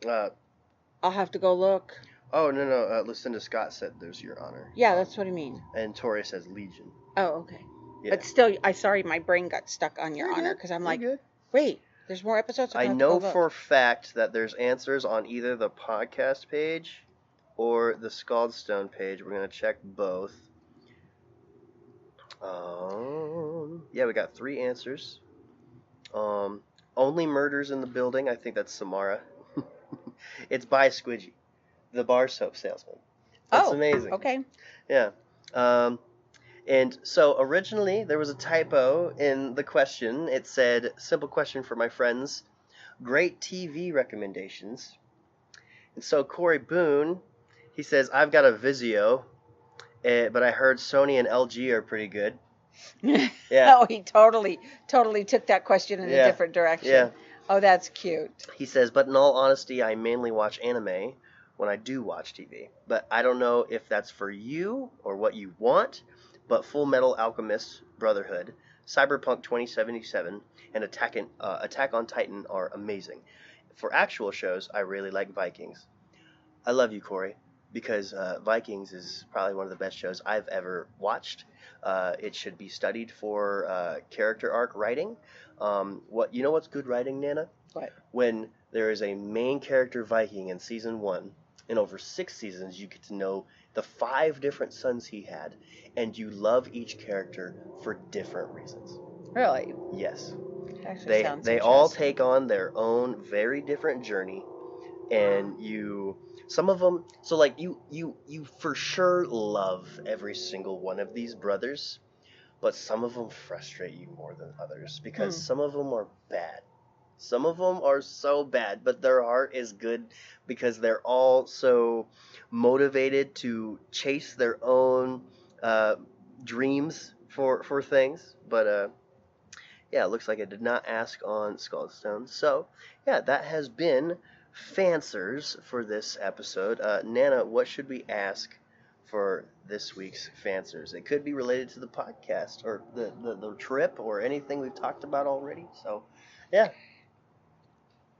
I'll have to go look. Oh, no. Lucinda Scott said there's Your Honor. Yeah, that's what I mean. And Tori says Legion. Oh, okay. Yeah. But still, sorry, my brain got stuck on Your Honor because I'm like, good. wait, there's more episodes? I know for a fact that there's answers on either the podcast page or the Scaldstone page. We're going to check both. Yeah, we got 3 answers. Only Murders in the Building. I think that's Samara. It's by Squidgy, the bar soap salesman. That's amazing. Okay. Yeah. And so originally there was a typo in the question. It said, simple question for my friends, great TV recommendations. And so Corey Boone, he says, I've got a Vizio, but I heard Sony and LG are pretty good. Yeah. Oh, he totally took that question in a different direction. Yeah. Oh, that's cute. He says, but in all honesty, I mainly watch anime when I do watch TV. But I don't know if that's for you or what you want. But Full Metal Alchemist Brotherhood, Cyberpunk 2077, and Attack on Titan are amazing. For actual shows, I really like Vikings. I love you, Corey, because Vikings is probably one of the best shows I've ever watched. It should be studied for character arc writing. You know what's good writing, Nana? What? When there is a main character Viking in season 1, and over 6 seasons you get to know the 5 different sons he had, and you love each character for different reasons. Really? Yes. Actually They all take on their own very different journey, and some of them, so like you for sure love every single one of these brothers, but some of them frustrate you more than others because some of them are bad. Some of them are so bad, but their heart is good because they're all so motivated to chase their own dreams for things. But yeah, it looks like I did not ask on Skullstone. So yeah, that has been Fansers for this episode. Nana, what should we ask for this week's Fansers? It could be related to the podcast or the trip or anything we've talked about already. So yeah.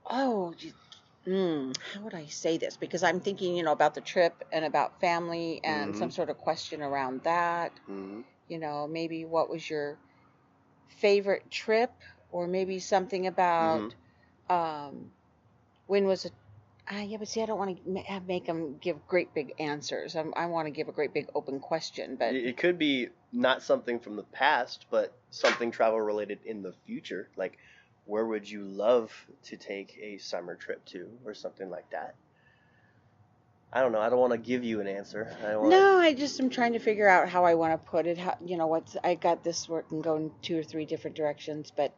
Oh, how would I say this? Because I'm thinking, about the trip and about family and some sort of question around that. Mm-hmm. Maybe what was your favorite trip, or maybe something about when was it? Yeah, but see, I don't want to make them give great big answers. I want to give a great big open question, but it could be not something from the past, but something travel related in the future, like. Where would you love to take a summer trip to, or something like that? I don't know. I don't want to give you an answer. I just am trying to figure out how I want to put it. How, I got this where it can go in 2 or 3 different directions, but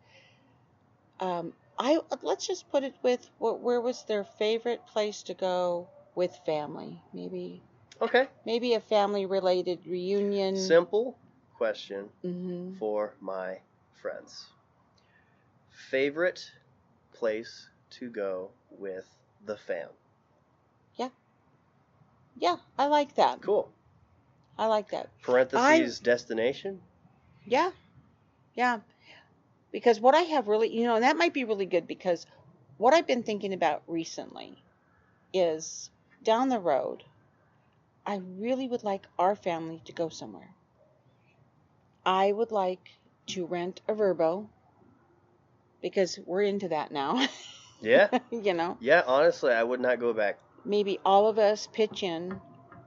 let's just put it with where was their favorite place to go with family? Maybe. Okay. Maybe a family-related reunion. Simple question for my friends. Favorite place to go with the fam? Yeah, I like that. Cool. I like that. Parentheses destination? Yeah. Because what I have really, and that might be really good because what I've been thinking about recently is down the road, I really would like our family to go somewhere. I would like to rent a Verbo because we're into that now. Yeah. Yeah, honestly, I would not go back. Maybe all of us pitch in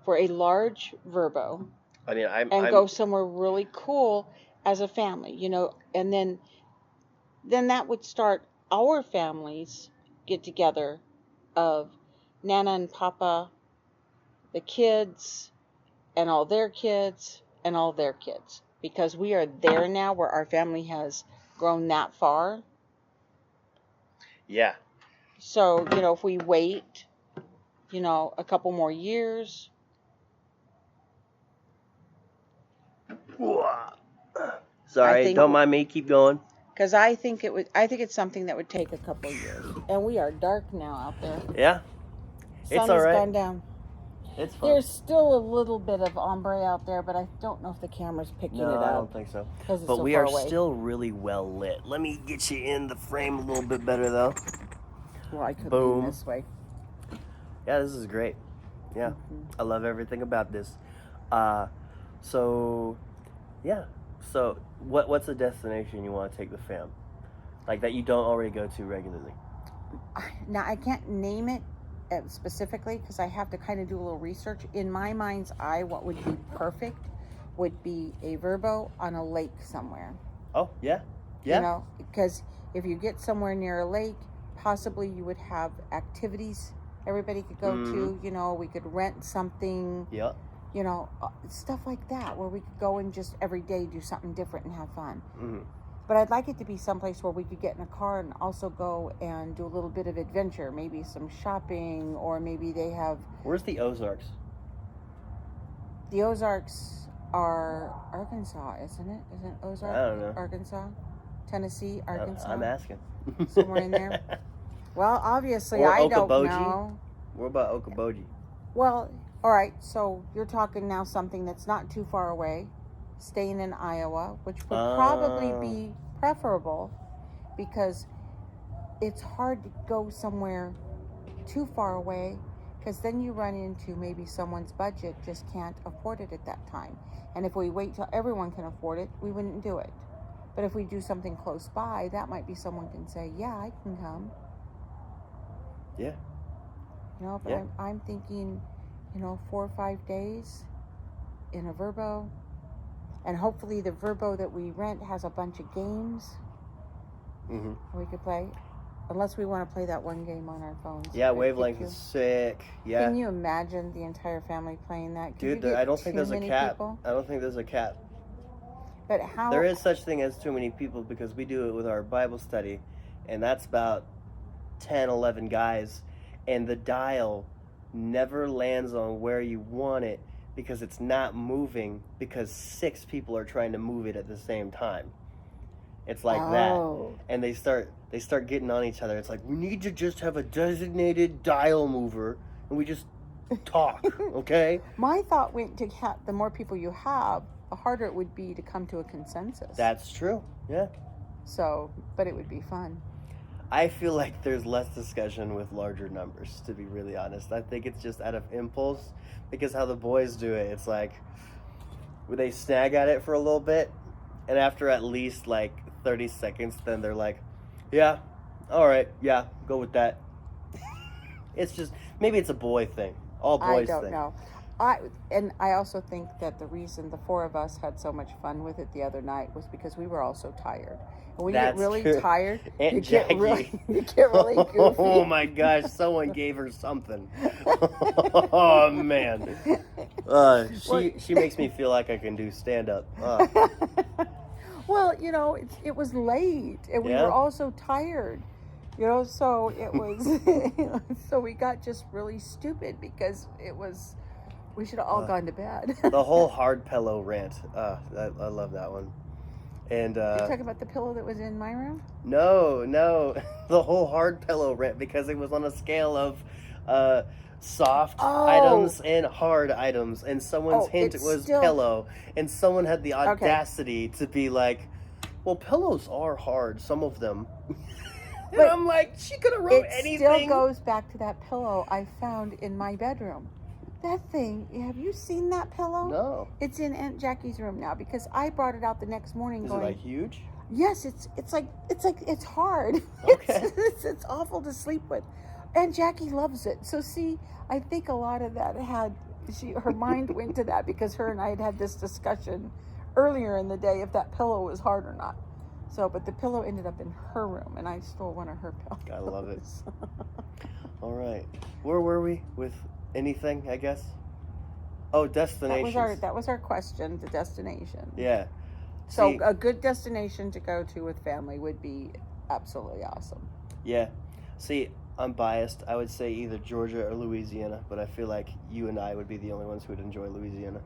for a large Verbo. I mean, I'm go somewhere really cool as a family, and then that would start our families get together of Nana and Papa, the kids, and all their kids, and all their kids. Because we are there now where our family has grown that far. Yeah. So, if we wait a couple more years. Sorry, think- don't mind me. Keep going. Because I think it's something that would take a couple years. And we are dark now out there. Yeah, Sun all has right. gone down. It's fun. There's still a little bit of ombre out there, but I don't know if the camera's picking it No, up. I don't think so. 'Cause it's But so we far are away. still really well lit. Let me get you in the frame a little bit better, though. Well, I could Boom. lean this way. Yeah, this is great. Yeah, I love everything about this. So what's the destination you want to take the fam? Like that you don't already go to regularly? Now, I can't name it specifically because I have to kind of do a little research. In my mind's eye, what would be perfect would be a Verbo on a lake somewhere. Oh, yeah. Yeah. Because if you get somewhere near a lake, possibly you would have activities everybody could go to. We could rent something. Yeah. Stuff like that where we could go and just every day do something different and have fun. Mm-hmm. But I'd like it to be someplace where we could get in a car and also go and do a little bit of adventure, maybe some shopping, or maybe they have... Where's the Ozarks? The Ozarks are Arkansas, isn't it? Isn't Ozark I don't know. Arkansas? Tennessee, Arkansas? I'm asking. Somewhere in there? Well, obviously, Or I don't Okoboji? know. What about Okoboji? Well, all right, so you're talking now something that's not too far away, staying in Iowa, which would probably be preferable because it's hard to go somewhere too far away because then you run into maybe someone's budget just can't afford it at that time. And if we wait till everyone can afford it, we wouldn't do it. But if we do something close by, that might be someone can say, yeah, I can come. Yeah. But Yeah. I'm thinking, 4 or 5 days in a Verbo. And hopefully the Verbo that we rent has a bunch of games we could play. Unless we want to play that one game on our phones. Yeah, Wavelength is sick. Yeah. Can you imagine the entire family playing that? Could Dude, you get I don't think too there's a many cap. people? I don't think there's a cap. But how... There is such thing as too many people because we do it with our Bible study, and that's about 10, 11 guys, and the dial never lands on where you want it because it's not moving because 6 people are trying to move it at the same time. It's like that. And they start getting on each other. It's like, we need to just have a designated dial mover and we just talk, okay? My thought went to the more people you have, the harder it would be to come to a consensus. That's true. Yeah. So, but it would be fun. I feel like there's less discussion with larger numbers, to be really honest. I think it's just out of impulse, because how the boys do it, it's like, they snag at it for a little bit, and after at least like 30 seconds, then they're like, yeah, all right, yeah, go with that. It's just, maybe it's a boy thing. All boys I don't thing. know. I also think that the reason the 4 of us had so much fun with it the other night was because we were all so tired. And when you get really tired, you get really goofy. Oh my gosh, someone gave her something. Oh man. She makes me feel like I can do stand up. Well, it was late and we were all so tired. So it was so we got just really stupid because we should have all gone to bed. The whole hard pillow rant. I love that one. And You're talking about the pillow that was in my room? No, the whole hard pillow rant, because it was on a scale of soft items and hard items, and someone's hint was pillow, and someone had the audacity to be like, well, pillows are hard, some of them. And I'm like, she could have wrote anything. It still goes back to that pillow I found in my bedroom. That thing, have you seen that pillow? No. It's in Aunt Jackie's room now because I brought it out the next morning. Is it like huge? Yes, it's hard. Okay. It's awful to sleep with. Aunt Jackie loves it. So see, I think a lot of that her mind went to that because her and I had this discussion earlier in the day if that pillow was hard or not. So, but the pillow ended up in her room and I stole one of her pillows. I love it. All right. Where were we with anything, I guess? Oh, destinations. That was our question, the destination. Yeah. So a good destination to go to with family would be absolutely awesome. Yeah. See, I'm biased. I would say either Georgia or Louisiana, but I feel like you and I would be the only ones who would enjoy Louisiana.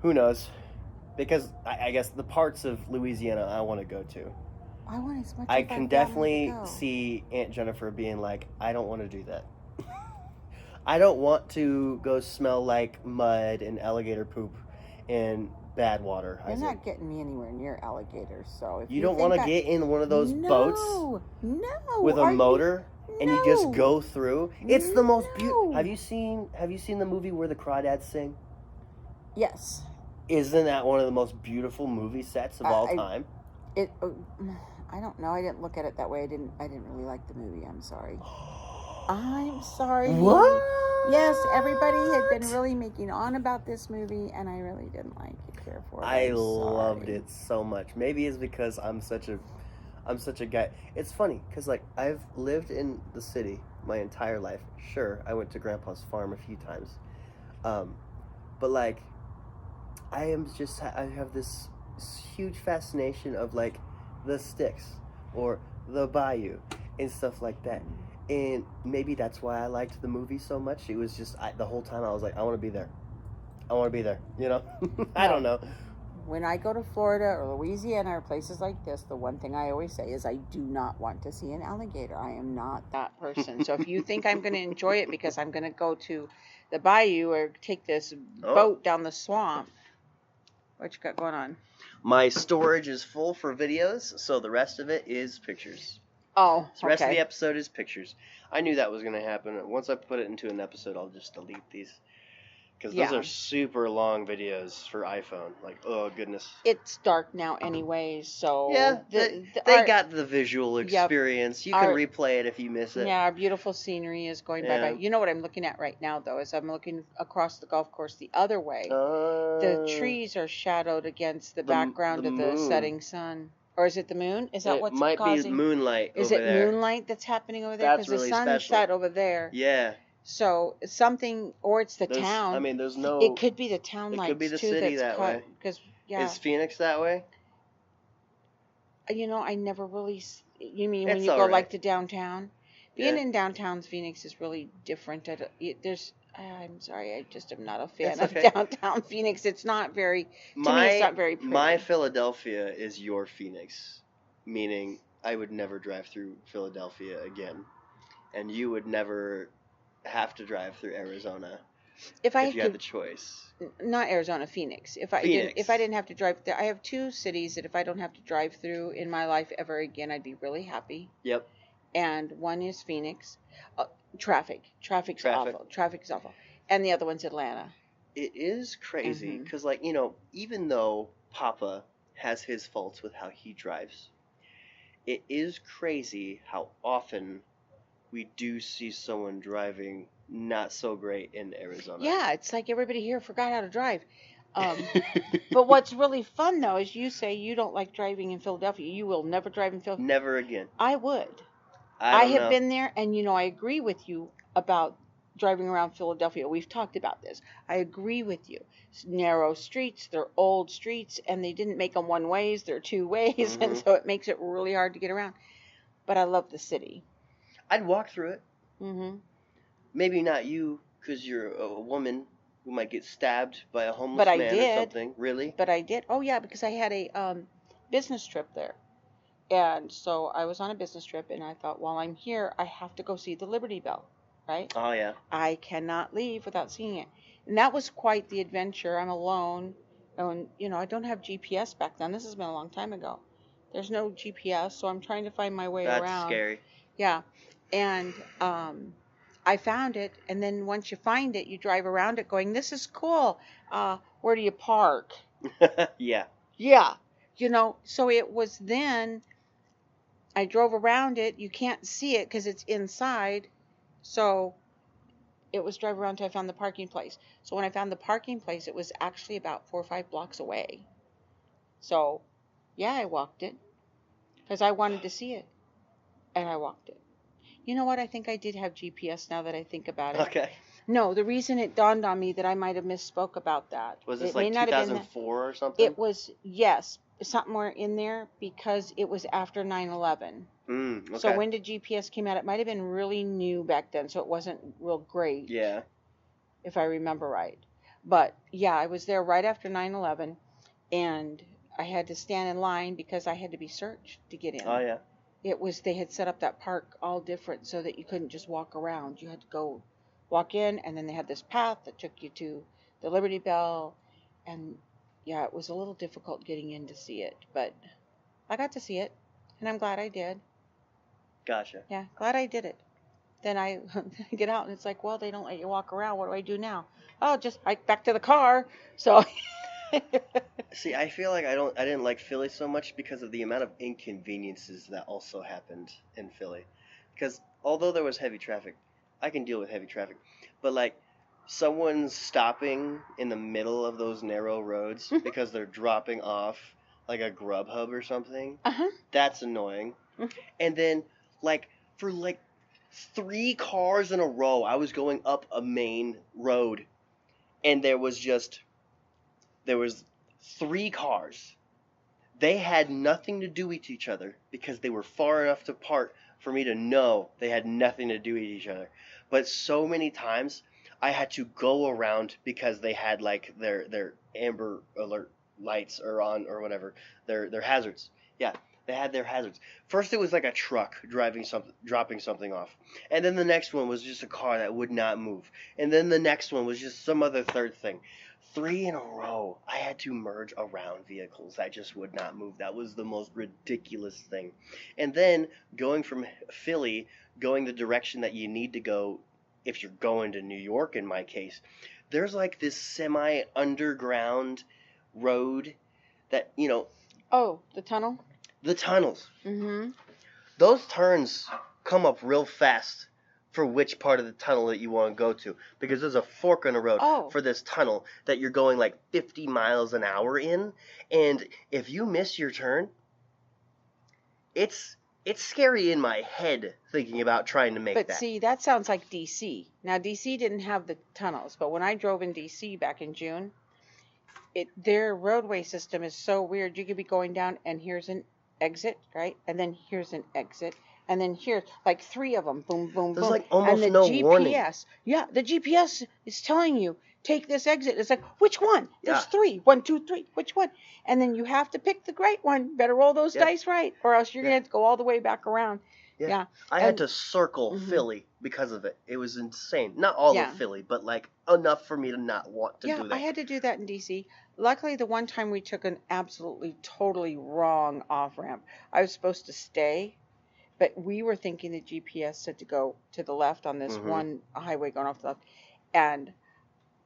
Who knows? Because I guess the parts of Louisiana I want to go to. I want as much. I of our can family definitely to go. see Aunt Jennifer being like, I don't want to do that. I don't want to go smell like mud and alligator poop and bad water. You're Isaac. not getting me anywhere near alligators, so if You don't want to get in one of those boats No, with a are you- motor and you just No. go through. It's the most beautiful. No. Have you seen the movie where the crawdads sing? Yes. Isn't that one of the most beautiful movie sets of all I- time? It. I don't know. I didn't look at it that way. I didn't really like the movie. I'm sorry. I'm sorry. What? Yes, everybody had been really making on about this movie, and I really didn't like it, care for it. I I'm loved sorry. it so much. Maybe it's because I'm such a guy. It's funny because like I've lived in the city my entire life. Sure, I went to Grandpa's farm a few times, but like I have this huge fascination of like the sticks or the bayou and stuff like that. And maybe that's why I liked the movie so much. It was just the whole time I was like, I want to be there. I want to be there. You know, I don't know. When I go to Florida or Louisiana or places like this, the one thing I always say is I do not want to see an alligator. I am not that person. So if you think I'm going to enjoy it because I'm going to go to the bayou or take this boat down the swamp, what you got going on? My storage is full for videos, so the rest of it is pictures. Oh, So the rest of okay. the episode is pictures. I knew that was going to happen. Once I put it into an episode, I'll just delete these. Because those Yeah. are super long videos for iPhone. Like, oh, goodness. It's dark now anyways, so... Yeah, they got the visual experience. You can replay it if you miss it. Yeah, our beautiful scenery is going Yeah. bye-bye. You know what I'm looking at right now, though, is I'm looking across the golf course the other way. Uh, The trees are shadowed against the background the of the moon. setting sun. Or is it the moon? Is that it what's might causing? be moonlight Is over it there. moonlight that's happening over there? That's Because really the sun special. set over there. Yeah. So something, or it's the town. I mean, there's no... It could be the town It lights could be the too. city that's that way. Because yeah, Is Phoenix that way? you know, I never really. You mean when It's you go alright. like to downtown? Being Yeah. in downtown Phoenix is really different. There's. I'm sorry, I just am not a fan It's of okay. downtown Phoenix. It's not very. To me, it's not very pretty. My Philadelphia is your Phoenix, meaning I would never drive through Philadelphia again, and you would never have to drive through Arizona if I if you had the could, choice. not Arizona, Phoenix. If I didn't have to drive there, I have two cities that if I don't have to drive through in my life ever again, I'd be really happy. Yep. And one is Phoenix. Traffic's Traffic. awful. Traffic's awful. And the other one's Atlanta. It is crazy Mhm. because, like, you know, even though Papa has his faults with how he drives, it is crazy how often we do see someone driving not so great in Arizona. Yeah, it's like everybody here forgot how to drive. But what's really fun, though, is you say you don't like driving in Philadelphia. You will never drive in Philadelphia. Never again. I would. I have know. been there, and, you know, I agree with you about driving around Philadelphia. We've talked about this. I agree with you. It's narrow streets, they're old streets, and they didn't make them one ways, they're two ways, and Mhm. so it makes it really hard to get around. But I love the city. I'd walk through it. Hmm. Maybe not you, because you're a woman who might get stabbed by a homeless But I man did. or something. Really? But I did. Oh, yeah, because I had a business trip there. And so I was on a business trip, and I thought, while I'm here, I have to go see the Liberty Bell, right? Oh, yeah. I cannot leave without seeing it. And that was quite the adventure. I'm alone. And, you know, I don't have GPS back then. This has been a long time ago. There's no GPS, so I'm trying to find my way That's around. scary. Yeah. And I found it. And then once you find it, you drive around it going, this is cool. Where do you park? Yeah. Yeah. You know, so it was then I drove around it. You can't see it because it's inside. So it was drive around until I found the parking place. So when I found the parking place, it was actually about 4 or 5 blocks away. So, yeah, I walked it because I wanted to see it. And I walked it. You know what? I think I did have GPS now that I think about it. Okay. No, the reason it dawned on me that I might have misspoke about that. Was this it may like not have been that- 2004 or something? It was, yes, somewhere in there because it was after 9/11. Okay. So when did GPS came out? It might have been really new back then, so it wasn't real great. Yeah. If I remember right. But yeah, I was there right after 9/11, and I had to stand in line because I had to be searched to get in. Oh yeah. They had set up that park all different so that you couldn't just walk around. You had to go walk in, and then they had this path that took you to the Liberty Bell, and yeah, it was a little difficult getting in to see it, but I got to see it, and I'm glad I did. Gotcha. Yeah, glad I did it. Then I get out, and it's like, well, they don't let you walk around. What do I do now? Oh, just hike back to the car. So See, I feel like I didn't like Philly so much because of the amount of inconveniences that also happened in Philly. Because although there was heavy traffic, I can deal with heavy traffic, but like someone stopping in the middle of those narrow roads because they're dropping off like a Grubhub or something, that's annoying. And then like for like 3 cars in a row, I was going up a main road, and there was 3 cars. They had nothing to do with each other because they were far enough apart for me to know they had nothing to do with each other. But so many times I had to go around because they had like their amber alert lights or on or whatever, their hazards. Yeah, they had their hazards. First it was like a truck dropping something off. And then the next one was just a car that would not move. And then the next one was just some other third thing. 3 in a row. I had to merge around vehicles that just would not move. That was the most ridiculous thing. And then going from Philly, going the direction that you need to go if you're going to New York in my case, there's like this semi-underground road that, oh, the tunnel? The tunnels. Mm-hmm. Those turns come up real fast for which part of the tunnel that you want to go to, because there's a fork in the road for this tunnel that you're going like 50 miles an hour in, and if you miss your turn, it's scary in my head thinking about trying to make that. But see, that sounds like DC. Now, DC didn't have the tunnels, but when I drove in DC back in June, their roadway system is so weird. You could be going down, and here's an exit, right? And then here's an exit. And then here's like 3 of them. Boom, boom, There's boom. like almost and no GPS, warning. Yeah, the GPS is telling you, take this exit. It's like, which one? There's Yeah. 3. 1, 2, 3. Which one? And then you have to pick the right one. Better roll those dice right, or else you're going to have to go all the way back around. Yeah. I had to circle Philly because of it. It was insane. Not all of Philly, but like enough for me to not want to do that. I had to do that in DC. Luckily, the one time we took an absolutely, totally wrong off-ramp. I was supposed to stay, but we were thinking the GPS said to go to the left on this one highway going off the left. And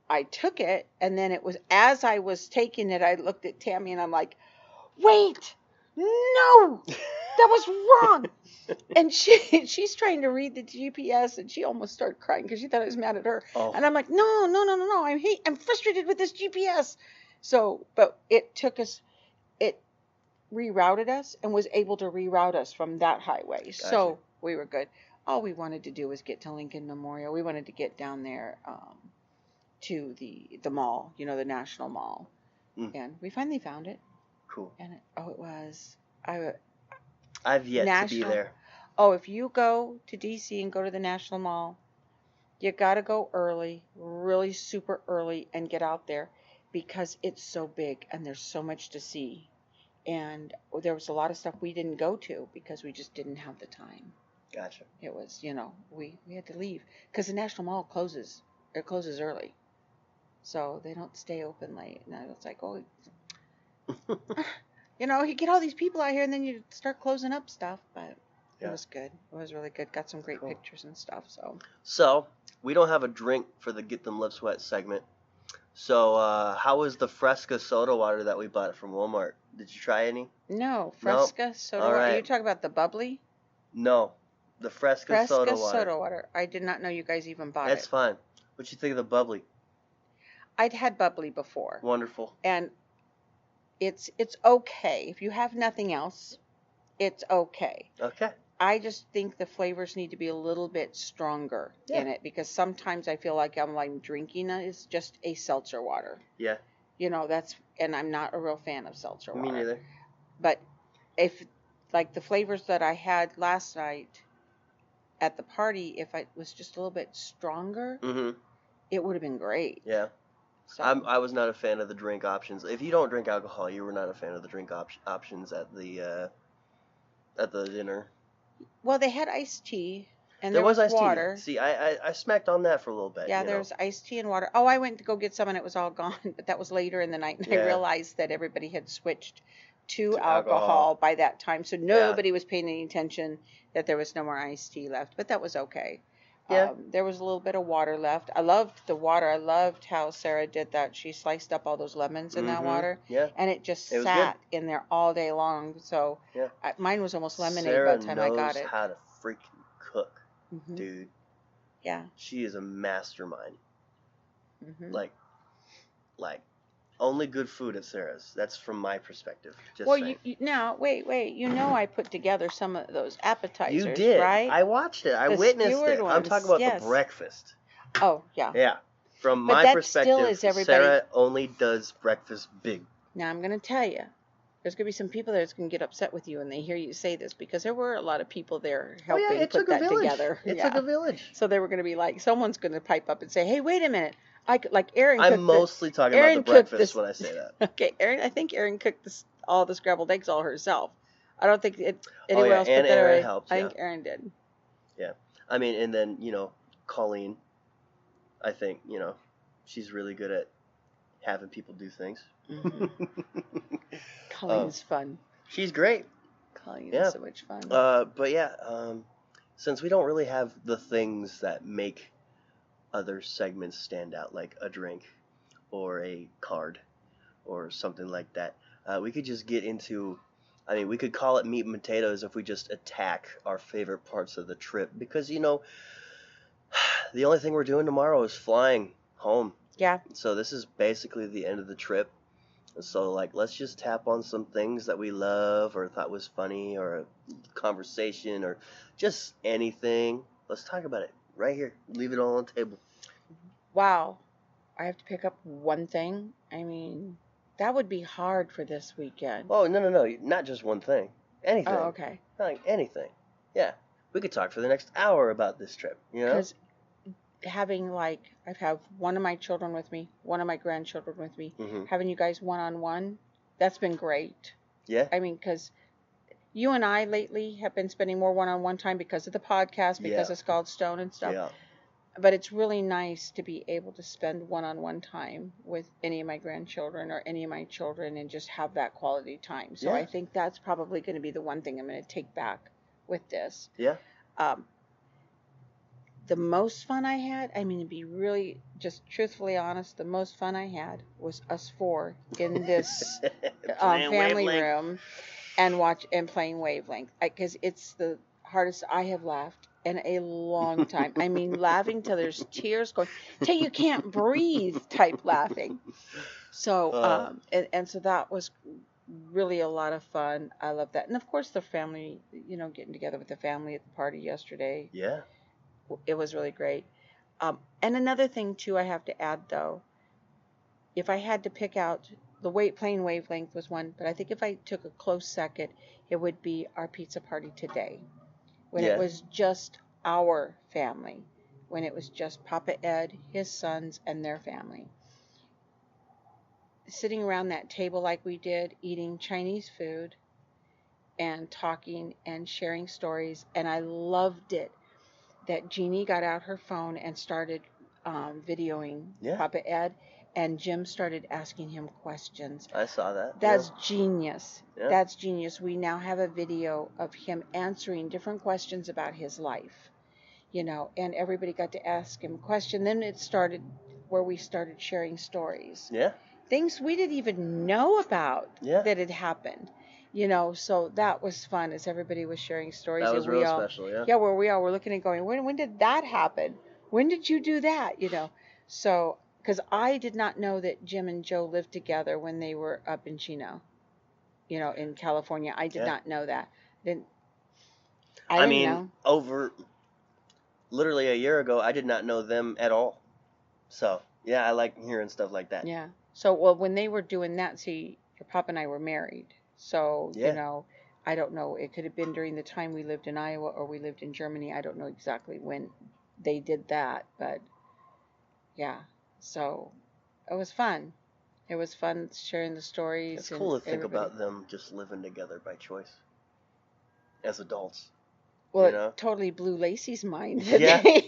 I took it, and then it was, as I was taking it, I looked at Tammy, and I'm like, wait, no, that was wrong. And she's trying to read the GPS, and she almost started crying because she thought I was mad at her. Oh. And I'm like, no, I'm frustrated with this GPS. So, but it rerouted us and was able to reroute us from that highway. Gotcha. So we were good. All we wanted to do was get to Lincoln Memorial. We wanted to get down there to the mall, the National Mall. And we finally found it. Cool. And it was... I've yet to be there. Oh, if you go to DC and go to the National Mall, you got to go early, really super early, and get out there because it's so big and there's so much to see. And there was a lot of stuff we didn't go to because we just didn't have the time. Gotcha. It was, we had to leave because the National Mall closes. It closes early. So they don't stay open late. And I was like, oh, you get all these people out here and then you start closing up stuff. But it was good. It was really good. Got some great pictures and stuff. So we don't have a drink for the Get Them Lips Wet segment. So how was the Fresca soda water that we bought from Walmart? Did you try any? No. Fresca soda water. Are you talking about the bubbly? No. The Fresca soda water. Soda water. I did not know you guys even bought it. That's fine. What'd you think of the bubbly? I'd had bubbly before. Wonderful. And it's okay. If you have nothing else, it's okay. Okay. I just think the flavors need to be a little bit stronger in it because sometimes I feel like I'm drinking is just a seltzer water. Yeah. And I'm not a real fan of seltzer water. Me neither. But if, like the flavors that I had last night at the party, if it was just a little bit stronger, Mm-hmm. it would have been great. Yeah. So I was not a fan of the drink options. If you don't drink alcohol, you were not a fan of the drink options at the dinner. well, they had iced tea and There was iced water. tea. See, I smacked on that for a little bit. Yeah, you know? there's iced tea and water. Oh, I went to go get some and it was all gone, but that was later in the night, and I Yeah. realized that everybody had switched to To alcohol alcohol. by that time, so nobody was paying any attention that there was no more iced tea left, but that was okay. Yeah. There was a little bit of water left. I loved the water. I loved how Sarah did that. She sliced up all those lemons in that Mhm. water, Yeah. and it just It was sat in there all day long. So Yeah. mine was almost lemonade Sarah by the time I got knows it. how to freaking cook, Mhm. dude. Yeah. She is a mastermind. Hmm. Like only good food at Sarah's. That's from my perspective. Just Well, saying. now wait. You know, I put together some of those appetizers. You did. Right? I watched it. I The witnessed skewered it. I'm talking about ones, yes. the breakfast. Oh, yeah. Yeah. From But my that perspective, still is everybody- Sarah only does breakfast big. Now I'm going to tell you, there's going to be some people that's going to get upset with you when they hear you say this, because there were a lot of people there helping it put took that a village. together. It Yeah. took a village. So they were going to be like, someone's going to pipe up and say, "Hey, wait a minute! Like Aaron I'm cooked mostly talking Aaron about the cooked breakfast this- when I say that. Okay, I think Aaron cooked all the scrambled eggs all herself. I don't think anyone yeah, else and put that Aaron away. helped, I yeah. think Aaron did. I mean, and then, Colleen, I think, she's really good at having people do things. Mhm. Colleen's fun. She's great. Colleen Yeah. is so much fun. But yeah, since we don't really have the things that make other segments stand out, like a drink or a card or something like that, we could just get into, we could call it meat and potatoes if we just attack our favorite parts of the trip. Because, the only thing we're doing tomorrow is flying home. Yeah. So this is basically the end of the trip. So, let's just tap on some things that we love or thought was funny, or a conversation, or just anything. Let's talk about it right here. Leave it all on the table. Wow. I have to pick up one thing. That would be hard for this weekend. Oh, no. Not just one thing. Anything. Oh, okay. Anything. Yeah. We could talk for the next hour about this trip, Because having, I have one of my children with me, one of my grandchildren with me, Mhm. having you guys one-on-one, that's been great. Yeah. Because you and I lately have been spending more one-on-one time because of the podcast, because Yeah. of Scald Stone and stuff. Yeah. But it's really nice to be able to spend one-on-one time with any of my grandchildren or any of my children and just have that quality time. So Yeah. I think that's probably going to be the one thing I'm going to take back with this. Yeah. The most fun I had, to be really just truthfully honest, the most fun I had was us four in this Playing family Wavelength. room and playing Wavelength. Because it's the hardest I have laughed in a long time. Laughing till there's tears going, till you can't breathe type laughing. So, and so that was really a lot of fun. I love that. And of course the family, getting together with the family at the party yesterday. Yeah. It was really great. And another thing too, I have to add though, if I had to pick out playing Wavelength was one, but I think if I took a close second, it would be our pizza party today. When Yeah. it was just our family, when it was just Papa Ed, his sons, and their family. Sitting around that table like we did, eating Chinese food and talking and sharing stories. And I loved it that Jeannie got out her phone and started videoing Yeah. Papa Ed, and Jim started asking him questions. I saw that. That's genius. Yeah. That's genius. We now have a video of him answering different questions about his life, and everybody got to ask him a question. Then it started where we started sharing stories. Yeah. Things we didn't even know about Yeah. that had happened. So that was fun as everybody was sharing stories. That was and we real all, special, yeah. Yeah, where we all were looking and going, when did that happen? When did you do that? So, because I did not know that Jim and Joe lived together when they were up in Chino, in California. I did Yeah. not know that. I didn't know. Over literally a year ago, I did not know them at all. So, I like hearing stuff like that. Yeah. So, well, when they were doing that, see, your Papa and I were married. So, Yeah. you know, I don't know. It could have been during the time we lived in Iowa or we lived in Germany. I don't know exactly when they did that, but yeah. So it was fun. It was fun sharing the stories. It's cool to think everybody. about them just living together by choice as adults. Well, You know? it totally blew Lacey's mind Yeah. today.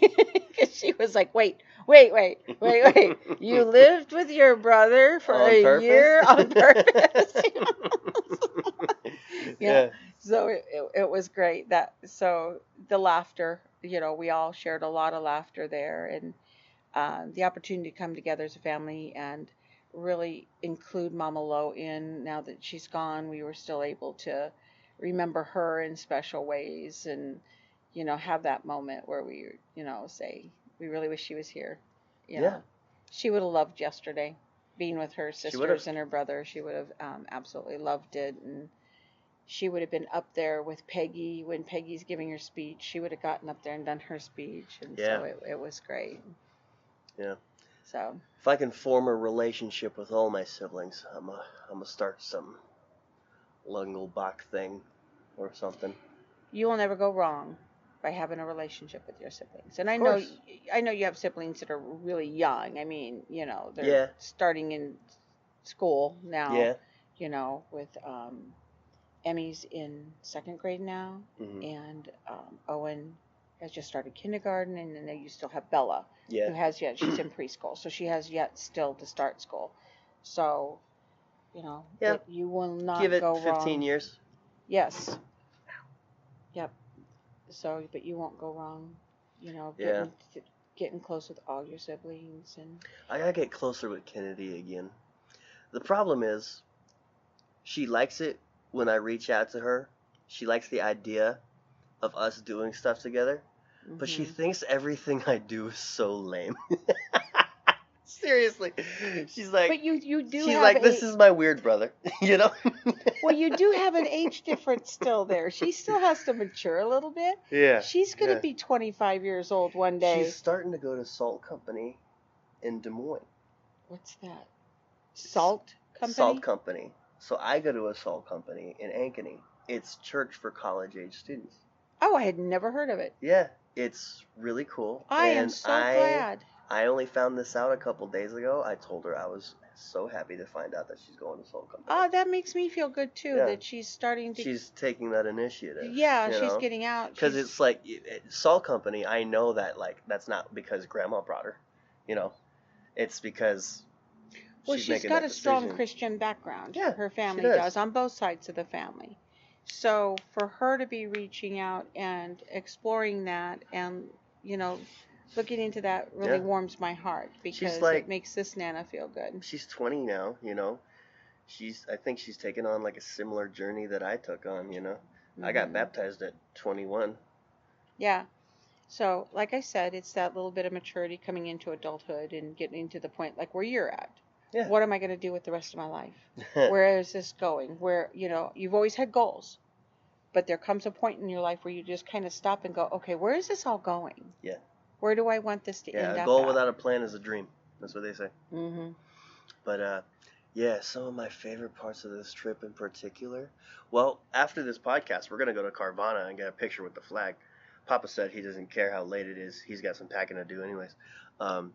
'Cause she was like, wait. You lived with your brother for On a purpose? year on purpose. Yeah. So it was great. So the laughter, you know, we all shared a lot of laughter there, and the opportunity to come together as a family and really include Mama Lo in. Now that she's gone, we were still able to remember her in special ways, and you know, have that moment where we, you know, say we really wish she was here. You Yeah. know, she would have loved yesterday being with her She would've. sisters and her brother. She would have absolutely loved it, and she would have been up there with Peggy when Peggy's giving her speech. She would have gotten up there and done her speech, and Yeah. so it was great. Yeah. So If I can form a relationship with all my siblings, I'm gonna start some Lungelbach thing or something. you will never go wrong by having a relationship with your siblings. And Of course. I know you have siblings that are really young. I mean, you know, they're Yeah. starting in school now. Yeah. You know, with Emmy's in second grade now, Mhm. and Owen has just started kindergarten, and then you still have Bella, who Yeah. has yet she's in preschool, so she has yet still to start school. So, you know, Yeah. you will not Give it go 15 wrong. years. Yes. Yep. So, but you won't go wrong. You know, Yeah. getting close with all your siblings, and I gotta get closer with Kennedy again. The problem is, she likes it when I reach out to her. She likes the idea of us doing stuff together, but she thinks everything I do is so lame. Seriously. She's like, But you do she's have like, this is my weird brother, you know? well, you do have an age difference still there. She still has to mature a little bit. Yeah. She's gonna yeah. be 25 years old one day. She's starting to go to Salt Company in Des Moines. What's that? Salt company. Salt Company. So I go to a salt company in Ankeny. It's church for college-age students. Oh, I had never heard of it. Yeah, it's really cool. I am And so glad. I only found this out a couple days ago. I told her I was so happy to find out that she's going to Salt Company. Oh, that makes me feel good too. Yeah. That she's starting to. She's taking that initiative. Yeah, you she's know? getting out. Because She's- it's like Salt Company. I know that like that's not because Grandma brought her. You know, it's because. Well, she's she's making got that a strong decision. Christian background. Yeah, her she family does. does on both sides of the family. So for her to be reaching out and exploring that, and you know, looking into that really Yeah. warms my heart because like- it makes this Nana feel good. She's 20 now. You know, I think she's taken on like a similar journey that I took on. You know, I got Mhm. baptized at 21. Yeah. So like I said, it's that little bit of maturity coming into adulthood and getting to the point like where you're at. Yeah. What am I going to do with the rest of my life? Where is this going? Where, you know, you've always had goals, but there comes a point in your life where you just kind of stop and go, okay, where is this all going? Yeah. Where do I want this to end Yeah, a up goal at? without a plan is a dream. That's what they say. Mm-hmm. But yeah, some of my favorite parts of this trip in particular. Well, after this podcast, we're gonna go to Carvana and get a picture with the flag. Papa said he doesn't care how late it is. He's got some packing to do, anyways.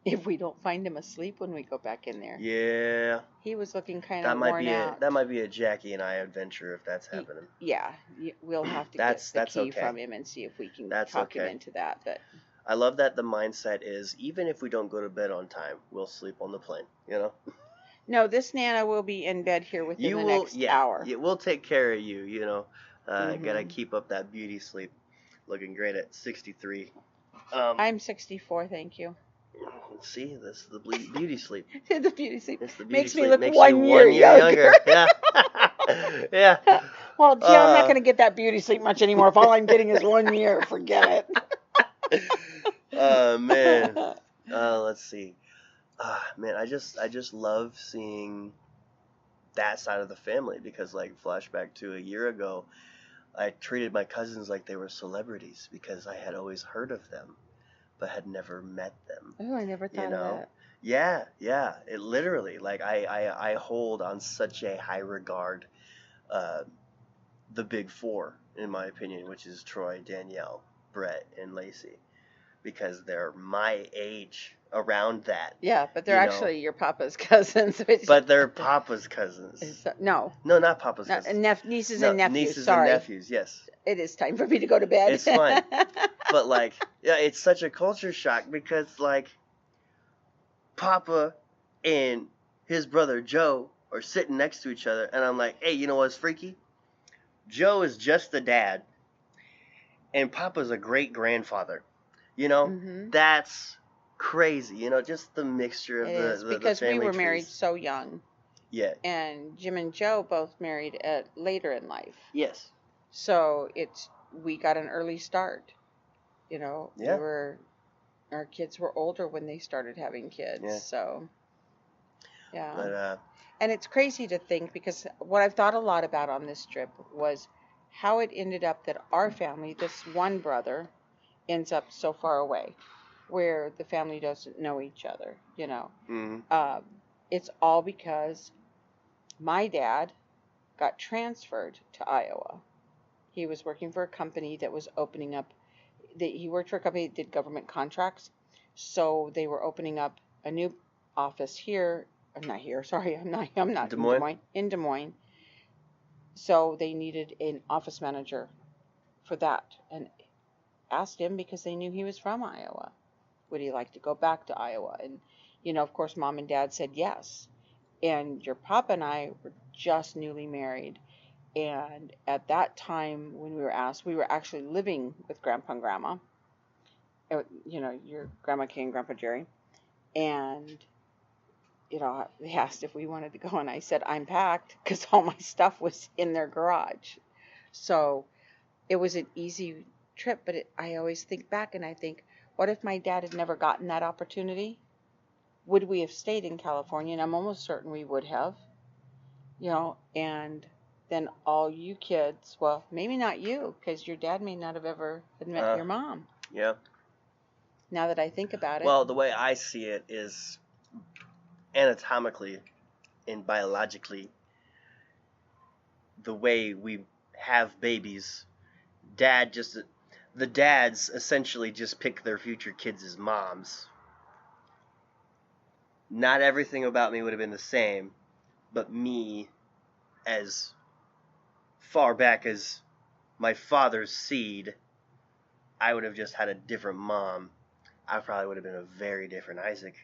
If we don't find him asleep when we go back in there. Yeah, He was looking kind that of might worn be out. that might be a Jackie and I adventure if that's happening. Yeah, we'll have to That's get the key okay. from him and see if we can That's talk him okay. into that. But I love that the mindset is even if we don't go to bed on time, we'll sleep on the plane. You know. no, this Nana will be in bed here within the next hour. Yeah, we'll take care of you. You know, Mhm. gotta keep up that beauty sleep. Looking great at 63. I'm 64, thank you. See, this is the beauty sleep. The beauty sleep It's the beauty makes me sleep. look Makes one you year 1 year younger. Yeah. Yeah. Well, gee, I'm not Uh, going to get that beauty sleep much anymore. If all I'm getting is 1 year, forget it. Oh man. Let's see. Man, I just love seeing that side of the family because like flashback to a year ago, I treated my cousins like they were celebrities because I had always heard of them but had never met them. Oh, I never thought You know? of that. Yeah. It literally like I hold on such a high regard the big four, in my opinion, which is Troy, Danielle, Brett, and Lacey, because they're my age around that. Yeah, but they're you know. actually your papa's cousins. But they're Papa's cousins. No, No, not Papa's cousins. nieces No, and nephews. nieces Sorry, and nephews, yes. it is time for me to go to bed. It's fine. But, like, yeah, it's such a culture shock because, like, Papa and his brother Joe are sitting next to each other, and I'm like, hey, you know what's freaky? Joe is just the dad, and Papa's a great-grandfather. You know? Mhm. That's crazy. You know, just the mixture of It is, the because we family were married trees. so young, Yeah. and Jim and Joe both married at later in life. Yes. So we got an early start. You know, Yeah. our kids were older when they started having kids. Yeah. So, yeah. But, And it's crazy to think, because what I've thought a lot about on this trip was how it ended up that our family, this one brother, ends up so far away, where the family doesn't know each other, you know. mhm. It's all because my dad got transferred to Iowa. He was working for a company that was opening up. He worked for a company that did government contracts, so they were opening up a new office here. I'm not here. Sorry, I'm not Des in Moines? Des Moines. In Des Moines. So they needed an office manager for that, and asked him because they knew he was from Iowa. Would he like to go back to Iowa? And, you know, of course, Mom and Dad said yes. And your papa and I were just newly married. And at that time, when we were asked, we were actually living with Grandpa and Grandma. You know, your Grandma Kay and Grandpa Jerry. And, you know, they asked if we wanted to go. And I said, I'm packed, because all my stuff was in their garage. So it was an easy trip. But I always think back and I think, what if my dad had never gotten that opportunity? Would we have stayed in California? And I'm almost certain we would have. You know, and then all you kids, well, maybe not you, because your dad may not have ever met your mom. Yeah. Now that I think about it. Well, the way I see it is anatomically and biologically, the way we have babies, the dads essentially just pick their future kids as moms. Not everything about me would have been the same, but me, as far back as my father's seed, I would have just had a different mom. I probably would have been a very different Isaac.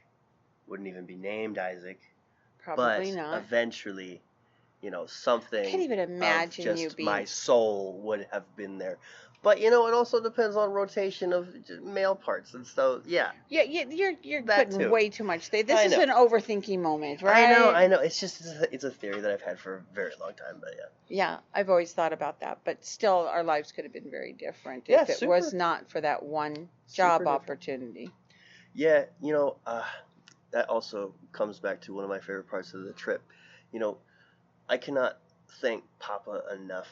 Wouldn't even be named Isaac. Probably but not. Eventually, you know, something. I can't even imagine of just you being. My soul would have been there. But you know, it also depends on rotation of male parts, and so yeah. Yeah, you're That putting too. way too much. This I is know. an overthinking moment, right? I know. It's just it's a theory that I've had for a very long time, but yeah. Yeah, I've always thought about that, but still, our lives could have been very different Yeah, if it super. was not for that one job Super different. opportunity. Yeah, you know, that also comes back to one of my favorite parts of the trip. You know, I cannot thank Papa enough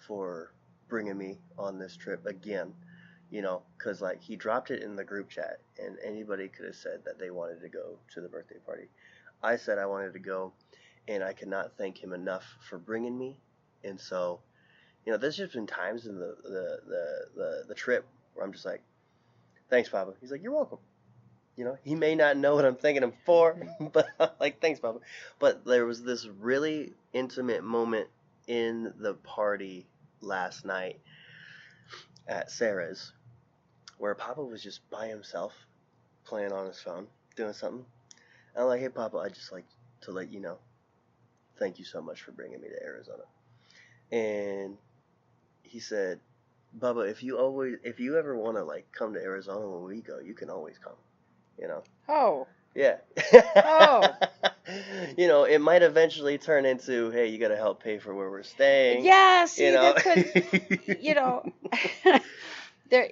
for bringing me on this trip again. You know, because like he dropped it in the group chat, and anybody could have said that they wanted to go to the birthday party. I said I wanted to go, and I cannot thank him enough for bringing me. And so, you know, there's just been times in the trip where I'm just like, thanks, Papa. He's like, you're welcome. You know, he may not know what I'm thanking him for, but I'm like, thanks, Papa. But there was this really intimate moment in the party last night at Sarah's where Papa was just by himself playing on his phone, doing something. And I'm like, hey, Papa, I'd just like to let you know, thank you so much for bringing me to Arizona. And he said, Bubba, if you ever want to like come to Arizona when we go, you can always come. You know? Oh. Yeah. Oh. You know, it might eventually turn into, hey, you got to help pay for where we're staying. Yeah, see, you know? that's what, you know, there.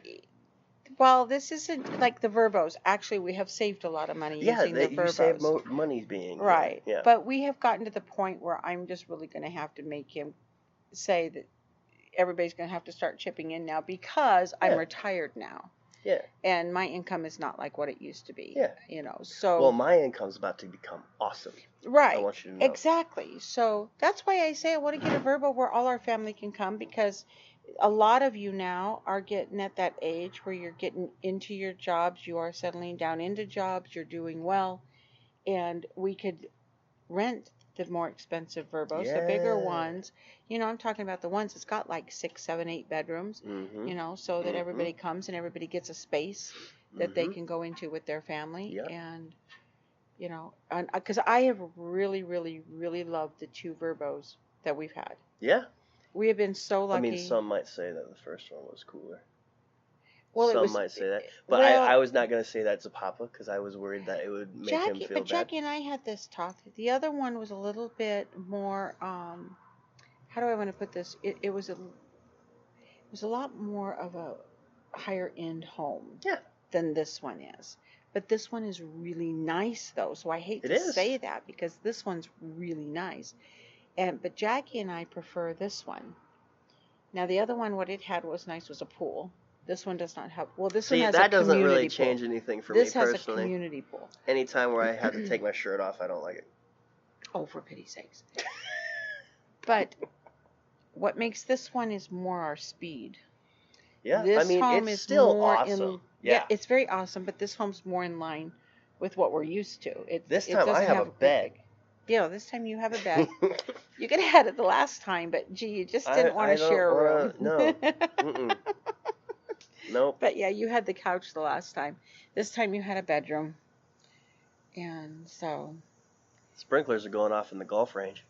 Well, this isn't like the Verbos. Actually, we have saved a lot of money using the Verbos. You save money being right. Yeah. But we have gotten to the point where I'm just really going to have to make him say that everybody's going to have to start chipping in now because I'm retired now. Yeah. And my income is not like what it used to be. Yeah. So. Well, my income's about to become awesome. Right. I want you to know. Exactly. So that's why I say I want to get a Verbo where all our family can come, because a lot of you now are getting at that age where you're getting into your jobs, you are settling down into jobs, you're doing well, and we could rent the more expensive Verbos, the bigger ones. I'm talking about the ones that's got like 6, 7, 8 bedrooms, so that everybody comes and everybody gets a space that they can go into with their family. Yep. And because I have really, really, really loved the 2 Verbos that we've had. Yeah. We have been so lucky. I mean, some might say that the first one was cooler. Well, some might say that. But I was not going to say that to Papa because I was worried that it would make him feel bad. Jackie and I had this talk. The other one was a little bit more, how do I want to put this? It was a lot more of a higher end home than this one is. But this one is really nice, though. So I hate to say that because this one's really nice. But Jackie and I prefer this one. Now, the other one, what it had was nice was a pool. This one does not have. Well, this one has a community pool. That doesn't really change anything for me personally. This has a community pool. Anytime where I have to take my shirt off, I don't like it. Oh, for pity's sakes. But what makes this one is more our speed. Yeah, this home it's is still more awesome. Yeah, it's very awesome, but this home's more in line with what we're used to. This time I have a bed. This time you have a bed. You could have had it the last time, but gee, you just didn't want to share a room. No. Mm-mm. Nope. But yeah, you had the couch the last time. This time you had a bedroom. And so. Sprinklers are going off in the golf range.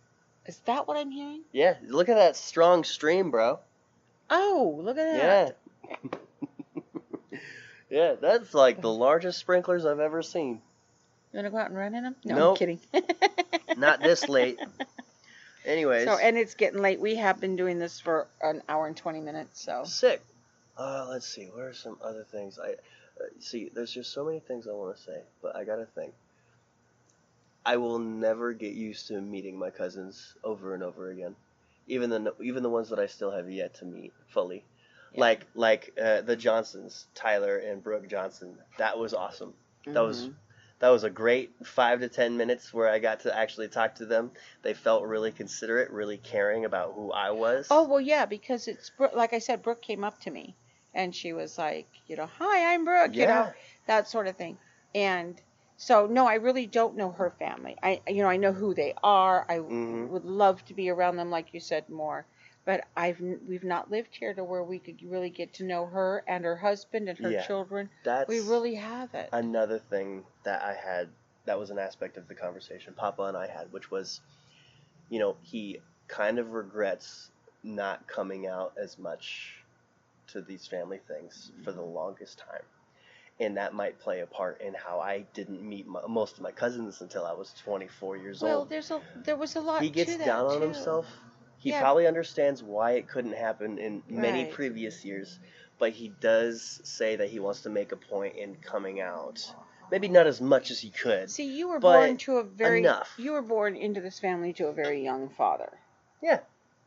Is that what I'm hearing? Yeah, look at that strong stream, bro. Oh, look at that. Yeah. Yeah, that's like the largest sprinklers I've ever seen. You want to go out and run in them? No, nope. I'm kidding. Not this late. Anyways. So, and it's getting late. We have been doing this for an hour and 20 minutes, so. Sick. Let's see. What are some other things? See, there's just so many things I want to say, but I gotta think. I will never get used to meeting my cousins over and over again, even the ones that I still have yet to meet fully. Yeah. Like the Johnsons, Tyler and Brooke Johnson. That was awesome. Mm-hmm. That was a great 5 to 10 minutes where I got to actually talk to them. They felt really considerate, really caring about who I was. Oh, well, yeah, because it's, like I said, Brooke came up to me and she was like, hi, I'm Brooke, that sort of thing. And so, no, I really don't know her family. I know who they are. I would love to be around them, like you said, more. But we've not lived here to where we could really get to know her and her husband and her children. We really haven't. Another thing that I had, that was an aspect of the conversation Papa and I had, which was, he kind of regrets not coming out as much to these family things for the longest time. And that might play a part in how I didn't meet most of my cousins until I was 24 years old. Well, there was a lot to that, he gets down on himself. He probably understands why it couldn't happen in many previous years, but he does say that he wants to make a point in coming out. Maybe not as much as he could. See, you were born enough. You were born into this family to a very young father. Yeah.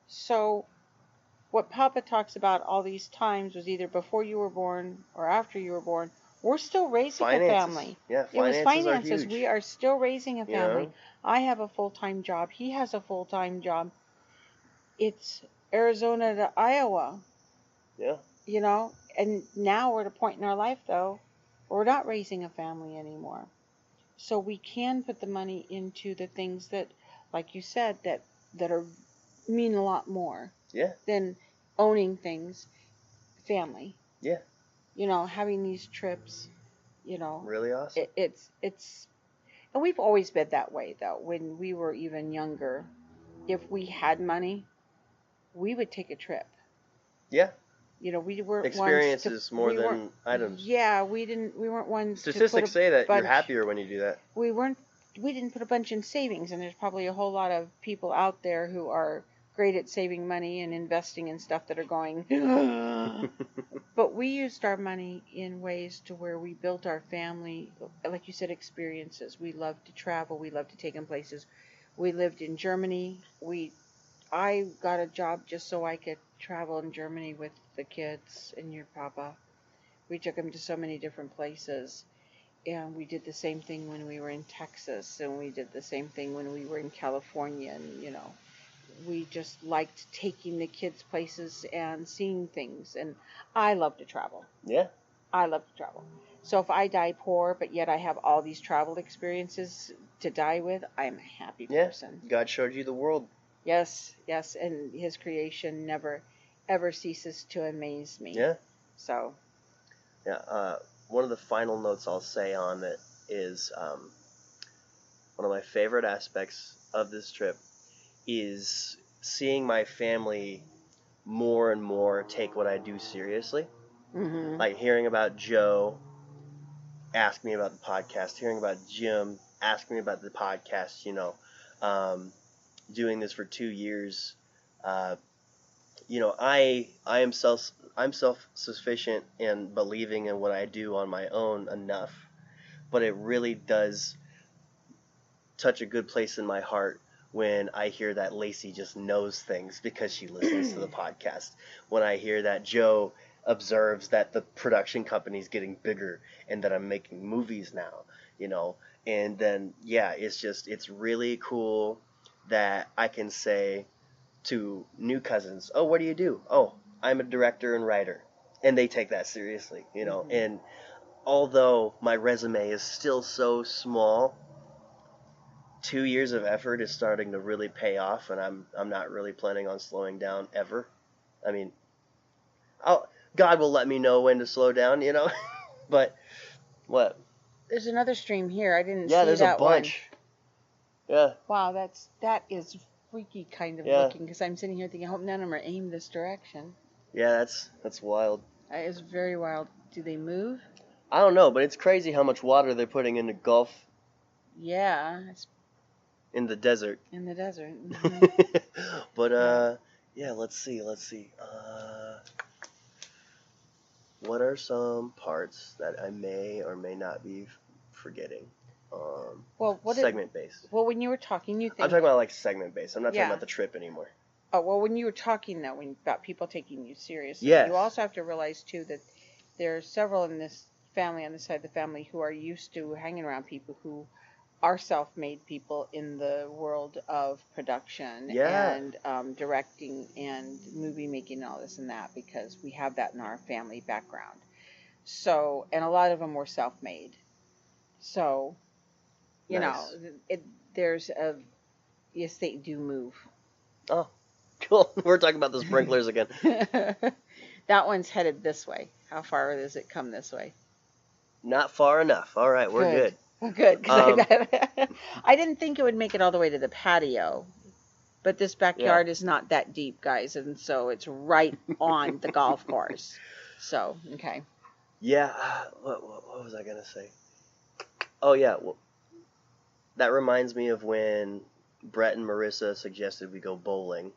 So, what Papa talks about all these times was either before you were born or after you were born. We're still raising a family. Yeah, it was finances. Are huge. We are still raising a family. I have a full-time job. He has a full-time job. It's Arizona to Iowa. Yeah. And now we're at a point in our life, though, where we're not raising a family anymore. So we can put the money into the things that, like you said, that mean a lot more than owning things, family. Yeah. Having these trips, Really awesome. It's, and we've always been that way, though. When we were even younger, if we had money, we would take a trip. Yeah. We weren't experiences more than items. Yeah, we weren't ones. Statistics say that you're happier when you do that. We didn't put a bunch in savings, and there's probably a whole lot of people out there who are great at saving money and investing in stuff that are going. But we used our money in ways to where we built our family, like you said, experiences. We loved to travel. We loved to take them places. We lived in Germany. I got a job just so I could travel in Germany with the kids and your papa. We took him to so many different places. And we did the same thing when we were in Texas, and we did the same thing when we were in California. And, we just liked taking the kids places and seeing things. And I love to travel. Yeah. I love to travel. So if I die poor, but yet I have all these travel experiences to die with, I'm a happy person. God showed you the world. Yes, and his creation never, ever ceases to amaze me. Yeah. So. Yeah. One of the final notes I'll say on it is one of my favorite aspects of this trip is seeing my family more and more take what I do seriously. Mm-hmm. Like hearing about Joe ask me about the podcast, hearing about Jim ask me about the podcast, doing this for 2 years. I'm self-sufficient in believing in what I do on my own enough, but it really does touch a good place in my heart when I hear that Lacey just knows things because she listens to the podcast. When I hear that Joe observes that the production company's getting bigger and that I'm making movies now, and then, it's really cool that I can say to new cousins, oh, what do you do? Oh, I'm a director and writer. And they take that seriously, Mm-hmm. And although my resume is still so small, 2 years of effort is starting to really pay off, and I'm not really planning on slowing down ever. I mean, God will let me know when to slow down, But what? There's another stream here. I didn't see Yeah, that there's a bunch. One. Yeah. Wow, that is freaky kind of looking, because I'm sitting here thinking, I hope none of them are aimed this direction. Yeah, that's wild. That is very wild. Do they move? I don't know, but it's crazy how much water they're putting in the Gulf. Yeah, it's in the desert. in the desert. Mm-hmm. But let's see. What are some parts that I may or may not be forgetting? Well, segment based. Well, when you were talking, you think I'm talking about like segment based. I'm not Yeah. talking about the trip anymore. Oh, well, when you were talking, though, about people taking you seriously, Yes. you also have to realize, too, that there are several in this family, on this side of the family, who are used to hanging around people who are self-made people in the world of production Yeah. and directing and movie making and all this and that, because we have that in our family background. So, and a lot of them were self-made. So, you Nice. know, yes, they do move. Oh, cool. We're talking about the sprinklers again. That one's headed this way. How far does it come this way? Not far enough. All right, we're good. Well, good. 'Cause I didn't think it would make it all the way to the patio. But this backyard is not that deep, guys. And so it's right on the golf course. So, okay. Yeah. What was I going to say? Oh, yeah. Well, that reminds me of when Brett and Marissa suggested we go bowling.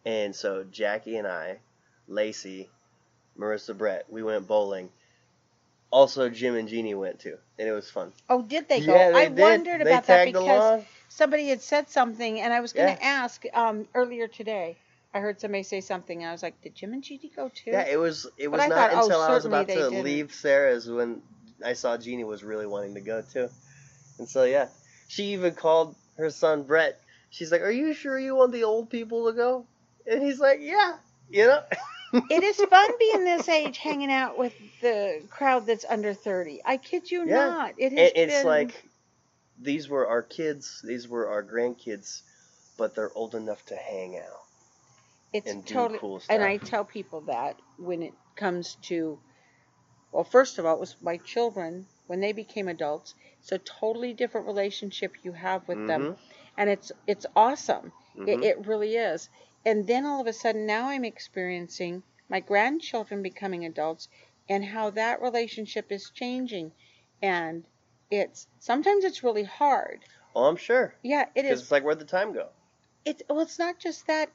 And so Jackie and I, Lacey, Marissa, Brett, we went bowling. Also, Jim and Jeannie went too, and it was fun. Oh, did they go? Yeah, they I did. wondered They about that tagged because along. somebody had said something, and I was going to Yeah. ask earlier today. I heard somebody say something, and I was like, did Jim and Jeannie go too? Yeah, it was I not thought, oh, until I was certainly about they to didn't. leave Sarah's when I saw Jeannie was really wanting to go too. And so, yeah, she even called her son Brett. She's like, are you sure you want the old people to go? And he's like, yeah, It is fun being this age, hanging out with the crowd that's under 30. I kid you Yeah. not. It's been... like, these were our kids, these were our grandkids, but they're old enough to hang out. It's and do totally cool stuff. And I tell people that when it comes to, well, first of all, it was my children when they became adults. It's a totally different relationship you have with them, and it's awesome. It really is. And then all of a sudden, now I'm experiencing my grandchildren becoming adults, and how that relationship is changing, and sometimes it's really hard. Oh, I'm sure. Yeah, it is. It's like, where'd the time go? It's not just that.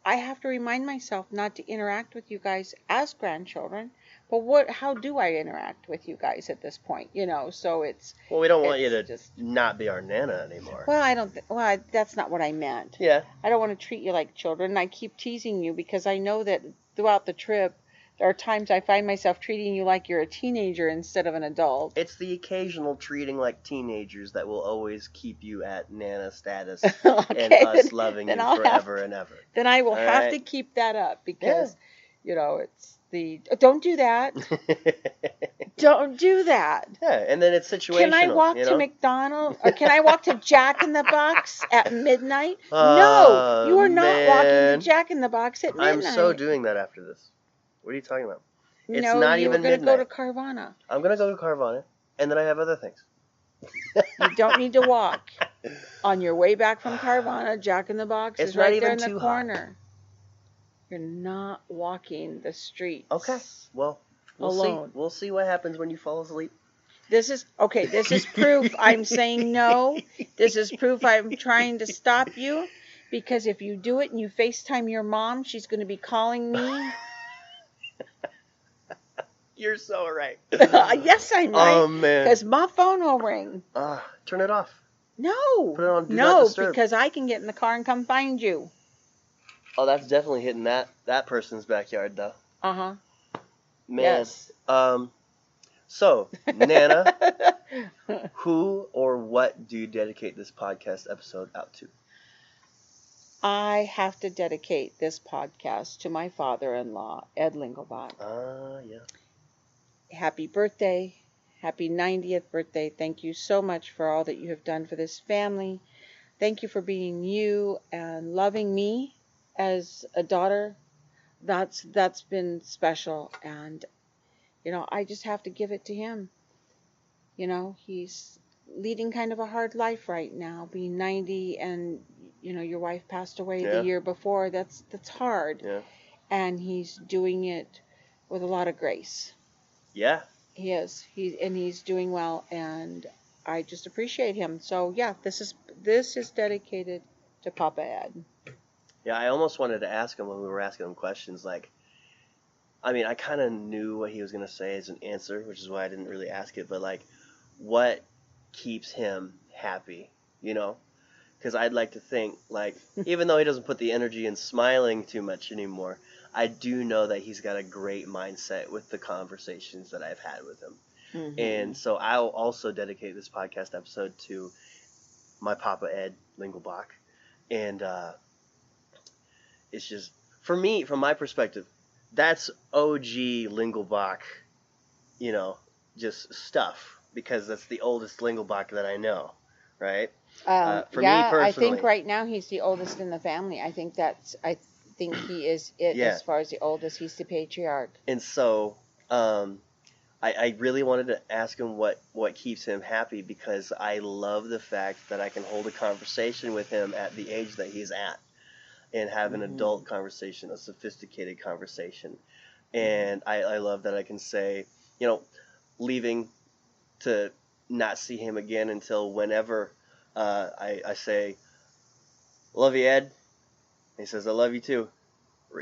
I have to remind myself not to interact with you guys as grandchildren, but how do I interact with you guys at this point? So it's. Well, we don't want you it's to just not be our Nana anymore. Well, I don't. That's not what I meant. Yeah. I don't want to treat you like children. I keep teasing you because I know that throughout the trip, There are times I find myself treating you like you're a teenager instead of an adult. It's the occasional treating like teenagers that will always keep you at Nana status Okay, and us then- loving then you I'll forever and ever. Then I will All have right. to keep that up because, it's the... Don't do that. Don't do that. Yeah, and then it's situational. Can I walk you to know? McDonald's? Or can I walk to Jack in the Box at midnight? No, Oh, you are not walking man. to Jack in the Box at midnight. I'm so doing that after this. What are you talking about? It's no, not you even were going to go to midnight. Carvana. I'm going to go to Carvana, and then I have other things. You don't need to walk. On your way back from Carvana, Jack in the Box It's is not right even there in the too hot. corner. You're not walking the streets. Okay, well, we'll Alone. see. We'll see what happens when you fall asleep. This is proof I'm saying no. This is proof I'm trying to stop you. Because if you do it and you FaceTime your mom, she's going to be calling me. You're so right. Yes, I'm right. Oh, man. Because my phone will ring. Turn it off. No. Put it on Do Not No, Disturb. because I can get in the car and come find you. Oh, that's definitely hitting that person's backyard, though. Uh-huh. Man. Yes. So, Nana, who or what do you dedicate this podcast episode out to? I have to dedicate this podcast to my father-in-law, Ed Lingelbach. Yeah. Happy birthday. Happy 90th birthday. Thank you so much for all that you have done for this family. Thank you for being you and loving me as a daughter. That's been special. And, I just have to give it to him. He's leading kind of a hard life right now, being 90, and, your wife passed away the year before. That's hard. Yeah. And he's doing it with a lot of grace. Yeah. He is. He's doing well, and I just appreciate him. So yeah, this is dedicated to Papa Ed. Yeah, I almost wanted to ask him when we were asking him questions. I kind of knew what he was going to say as an answer, which is why I didn't really ask it. But, what keeps him happy, Because I'd like to think, even though he doesn't put the energy in smiling too much anymore, I do know that he's got a great mindset with the conversations that I've had with him. Mm-hmm. And so I'll also dedicate this podcast episode to my Papa Ed Lingelbach. And it's just, for me, from my perspective, that's OG Lingelbach, just stuff. Because that's the oldest Lingelbach that I know, right? For me personally, I think right now he's the oldest in the family. I think he is it as far as the oldest. He's the patriarch. And so, I really wanted to ask him what keeps him happy, because I love the fact that I can hold a conversation with him at the age that he's at and have an adult conversation, a sophisticated conversation. And I love that I can say, leaving to not see him again until whenever I say, love you, Ed. He says, I love you too.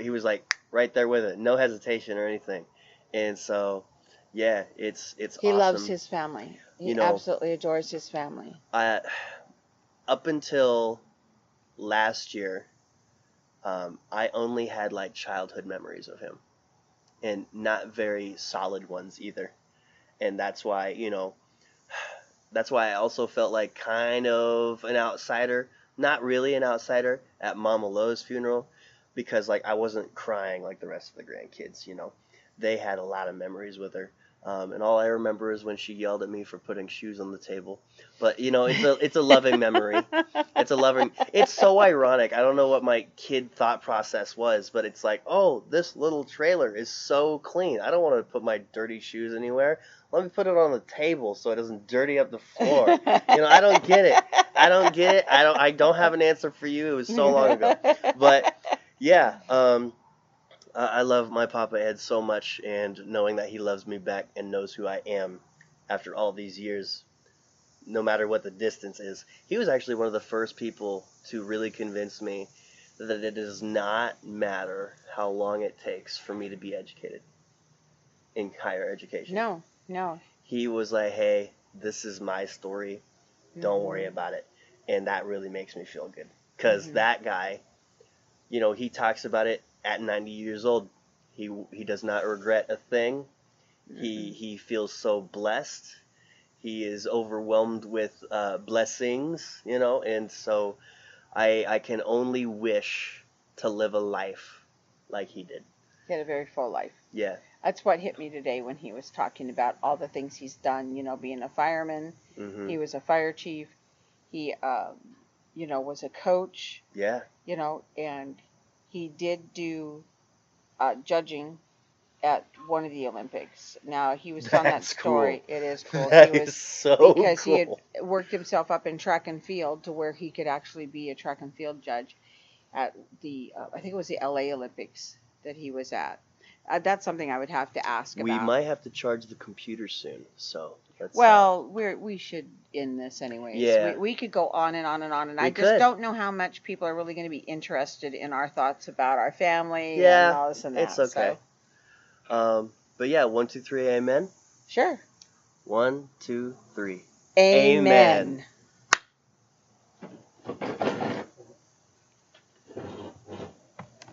He was right there with it, no hesitation or anything. And so, yeah, it's He awesome. loves his family. He absolutely adores his family. Up until last year, I only had childhood memories of him, and not very solid ones either. And that's why, I also felt like kind of an outsider, not really an outsider at Mama Lowe's funeral, because I wasn't crying like the rest of the grandkids, They had a lot of memories with her. And all I remember is when she yelled at me for putting shoes on the table. But, it's a loving memory. It's so ironic. I don't know what my kid thought process was, but it's oh, this little trailer is so clean. I don't want to put my dirty shoes anywhere. Let me put it on the table so it doesn't dirty up the floor. I don't get it. I don't have an answer for you. It was so long ago. But, yeah, I love my Papa Ed so much, and knowing that he loves me back and knows who I am after all these years, no matter what the distance is. He was actually one of the first people to really convince me that it does not matter how long it takes for me to be educated in higher education. No. He was like, hey, this is my story. Don't worry about it. And that really makes me feel good. Because that guy, he talks about it at 90 years old. He does not regret a thing. He feels so blessed. He is overwhelmed with blessings, and so I can only wish to live a life like he did. He had a very full life. Yeah. That's what hit me today when he was talking about all the things he's done, being a fireman. Mm-hmm. He was a fire chief. He, was a coach. Yeah. And he did do judging at one of the Olympics. Now, he was telling that That's story. cool. It is cool. That He was, is so because cool. he had worked himself up in track and field to where he could actually be a track and field judge at the, I think it was the LA Olympics that he was at. That's something I would have to ask We about. might have to charge the computer soon, so let's. Well, we should end this anyways. Yeah. We could go on and on and on, and I could. just don't know how much people are really going to be interested in our thoughts about our family Yeah, and all this and that. it's okay. But yeah, 1, 2, 3, amen. Sure. 1, 2, 3. Amen.